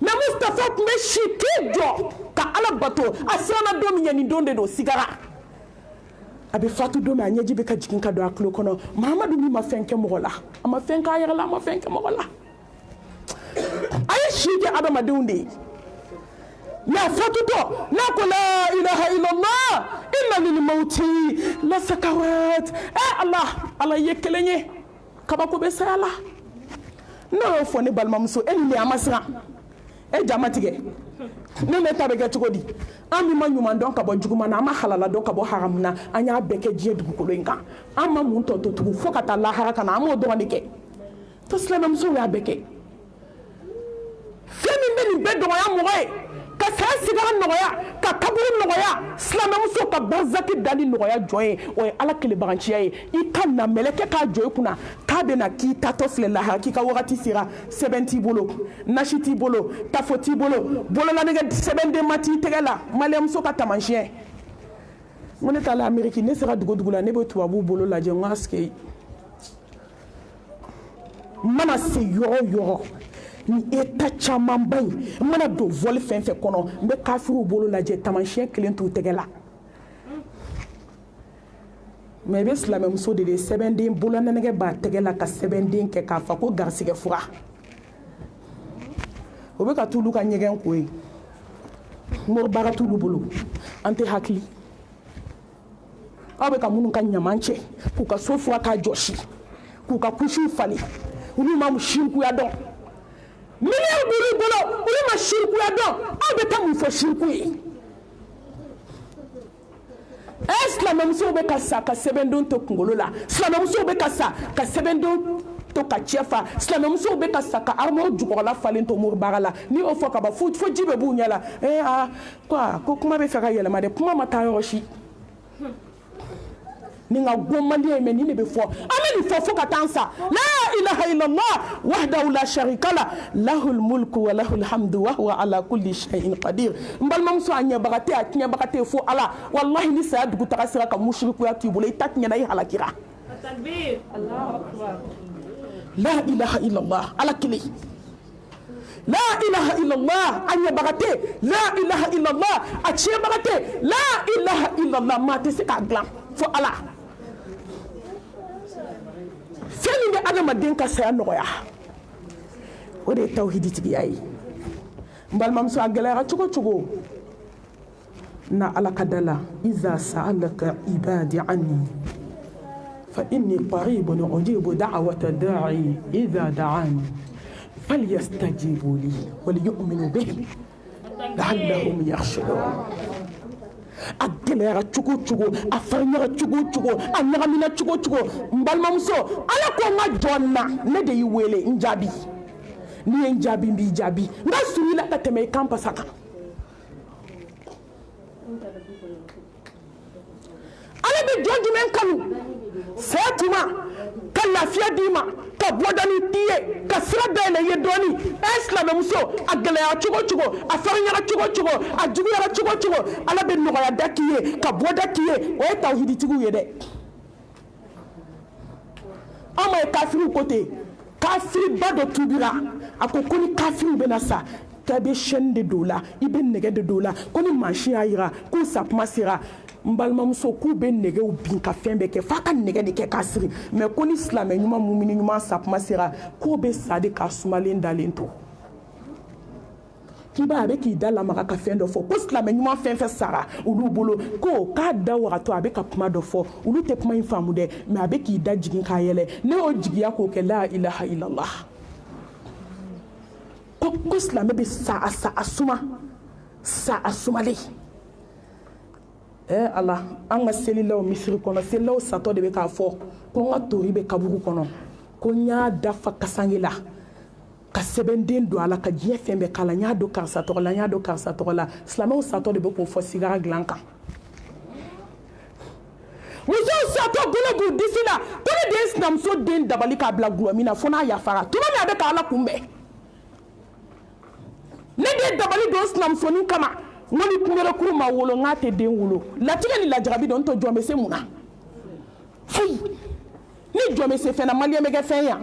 mais Mustafa tun bɛ si k'i jɔ ka ala bato a siranna don min ɲɛ nin don de don sigara a bɛ fatu don min a ɲɛji bɛ ka jigin ka don a tulo kɔnɔ mahamadu min ma fɛn kɛ mɔgɔ la a ma fɛn k'a yɛrɛ la a ma fɛn kɛ mɔgɔ la a ye si kɛ adamadenw de ye mais a fatutɔ n'a ko la ilaha illallah inna lil mauti la sakarat ala ye kelen ye kabako bɛ saya la n'o y'o fɔ ne balimamuso e ni ne a ma siran e jama tigɛ ne ne ta bɛ kɛ cogo di an min ma ɲuman dɔn ka bɔ juguman na an ma halala dɔn ka bɔ haramu na an y'a bɛɛ kɛ diɲɛ dugukolo in kan an ma mun tɔ to tugun fo ka taa lahara ka na an m'o dɔrɔn de kɛ to silamɛmusow y'a bɛɛ kɛ fɛn min bɛ nin bɛɛ dɔgɔya mɔgɔ ye ka saya sigara nɔgɔya ka kaburu nɔgɔya silamɛmuso ka barzaki dali nɔgɔya jɔn ye o ye ala kelebaganciya ye i ka na mɛlɛkɛ k'a jɔ i kunna k'a bɛna k'i tatɔ filɛ lahara k'i ka wagati sera sɛbɛn t'i bolo nasi t'i bolo tafo t'i bolo bololanɛgɛ sɛbɛnden ma t'i tɛgɛ la maliyamuso ka taamasiyɛn n ko ne taala ameriki ne sera dugu dugu la ne bɛ tubabuw bolo lajɛ n ko asike n mana se yɔrɔ o yɔrɔ ni état caman ba in n mana don vol fɛn fɛn kɔnɔ n bɛ kafiriw bolo lajɛ taamasiyɛn kelen t'u tɛgɛ la mais i bɛ silamɛmuso de ye sɛbɛnden bolonɛnɛgɛ b'a tɛgɛ la ka sɛbɛnden kɛ k'a fɔ ko garisigɛ fura o bɛ ka t'olu ka ɲɛgɛn ko ye moribaga t'olu bolo an tɛ hakili aw bɛ ka minnu ka ɲaman cɛ k'u ka so fura k'a jɔsi k'u ka kusiw falen olu ma sirikuya dɔn miliyɔn b'olu bolo olu ma sirikuya dɔn aw bɛ taa mun fɔ siriku ye silamɛmusow bɛ ka sa ka sɛbɛndon to kunkolo la silamɛmusow bɛ ka sa ka sɛbɛndon to ka cɛ fa silamɛmusow bɛ ka sa ka armoire jukɔrɔla falen to moribaga la ni y'o fɔ ka ban fo ji bɛ b'u ɲɛ la ko kuma bɛ fɛ ka yɛlɛma dɛ kuma ma taa yɔrɔ si ni nka gɔn man di ye mɛ nin de bɛ fɔ an bɛ nin fɔ fo ka taa an sa la ilaha illallah wahdahu la sharika la lahul mulku wa lahul hamdu wa huwa ala kulli shay'in qadir n balimamuso a ɲɛbaga tɛ a tiɲɛbaga tɛ fo ala wallahi ni saya dugu taga sera ka musirikuya t'u bolo i ta tiɲɛna i halakira la ilaha illallah ala kelen la ilaha illallah anya bagate la ilaha illallah achie bagate la ilaha illallah mate se ka glan fo ala feni be adama den ka saya noya o de tawhidi tigi ay mbal mam so agala chugo na ala kadala iza sa'alaka ibadi anni fa inni qaribun ujibu da'wata da'i idha da'ani فليستجيبوا لي وليؤمنوا به لعلهم يرشدون agelera chugo afanya chugo anyamina chugo mbalmamso ala ko ma jonna ne de yiwele njabi ni njabi mbi jabi ngasuni la kateme kampa saka ala be jojumen kanu setuma kala fiya dima ka bodani tiye ka sirada le yedoni islam muso agelera chugo afanya chugo ajugu chugo ala be no ya dakiye ka bodakiye o tawhidi tigu yede ama kafiru kote kafiri bado tubira akokoni kafiru benasa tabe shende dola ibe nege de dola koni machine ayira ko sapma sira mbalma muso ku be nege u bin ka fembe ke fa ka nege de ke kasiri mais koni islam nyuma mumini nyuma sapma sira ko be sade ka sumalen dalento kiba abe ki dala maka ka fendo fo ko islam nyuma fenfe sara ulu bolo ko ka da warato abe ka puma do fo ulu te puma infamu de mais abe ki da jigin ka yele ne o jigiya ko ke la ilaha illallah ko islam be sa asumale Allah anga selila o misiri kono selila o sato de be ka fo ko nga tori be kaburu kono ko nya dafa kasangila ka sebenden do ala ka je fembe kala nya do karsa to la islam o sato de be ko fo sigara glanka muso sato gulu disila ko de islam so den dabali ka bla glomina fona ya fara to ma be ka ala kumbe ne de dabali do islam so ni kama ngoni kumere kuruma wolo ngate den wolo latika ni lajarabi don to jombe se muna fui ni jombe se fena mali meke fe ya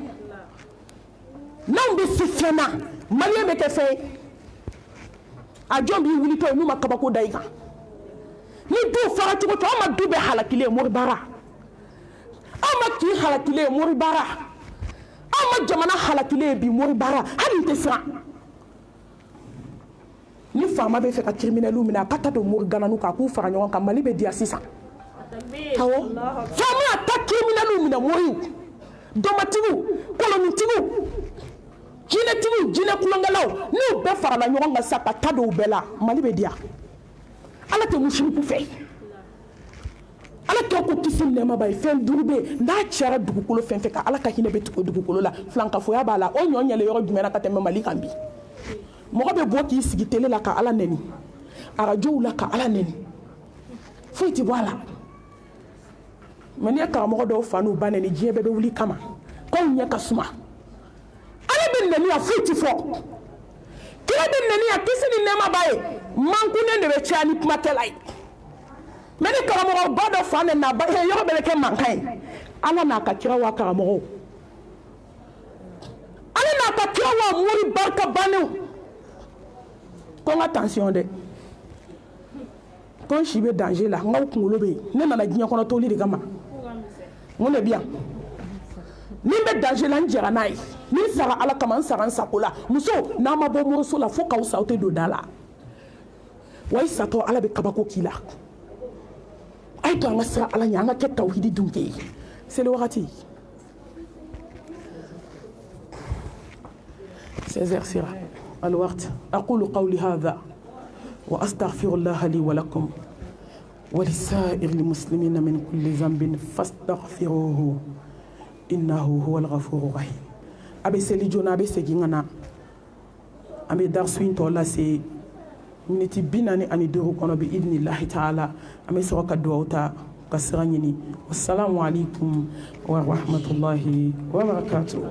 nambe se fena mali meke fe a jombi wuli to numa kabako daiga ni do fara tugo to ama dube halakile moribara ama ki halakile moribara ama jamana halakile bi moribara hali tesa ni fama be fe ka criminelu mina kata do morgana nu ka ku fara nyon ka mali be dia sisa tawo fama ta criminelu mina moyu domatigu kolonitigu jine kulongalaw ni be fara la nyon ga sapa ta do bela mali be dia ala te mushriku fe ala to ko tisim ne ma bay fen durbe nda chara dugukolo fen fe ka ala ka hine be to dugukolo la flanka fo ya bala o nyon nyele yoro dumena ka tembe mali kambi mo be bo ki sigi tele la ka ala neni arajo la ka ala neni fuiti wala mani ka mo do fanu baneni jiebe be wuli kama ko nya ka suma ala ben neni a fuiti fo kila ben neni a kisini nema baye manku ne de be chani pmatelai mani ka mo ba do fanu na ba he yo be ke mankai ala na ka kira wa ka mo ala na ka kira wa muri barka banu kon attention de kon shibe danger la ngaw kungolo be ne nana ginya kono toli de gama ngone bien ni be danger la njera nai ni sara ala kama sara sakula muso na ma bo muruso la foka usauté do dala way sato ala be kabako kila ay to ngasra ala nyanga ke tawhidi dunke c'est le wakati سيزرسرا الوقت أقول قولي هذا وأستغفر الله لي ولكم ولسائر المسلمين من كل ذنب فاستغفروه إنه هو الغفور الرحيم أبي سيلي جونا أبي سيجينا أبي دارسوين تولا سي منتي بيناني أني دورو كونو بإذن الله تعالى أبي سوكا دوتا كسرانيني والسلام عليكم ورحمة الله وبركاته.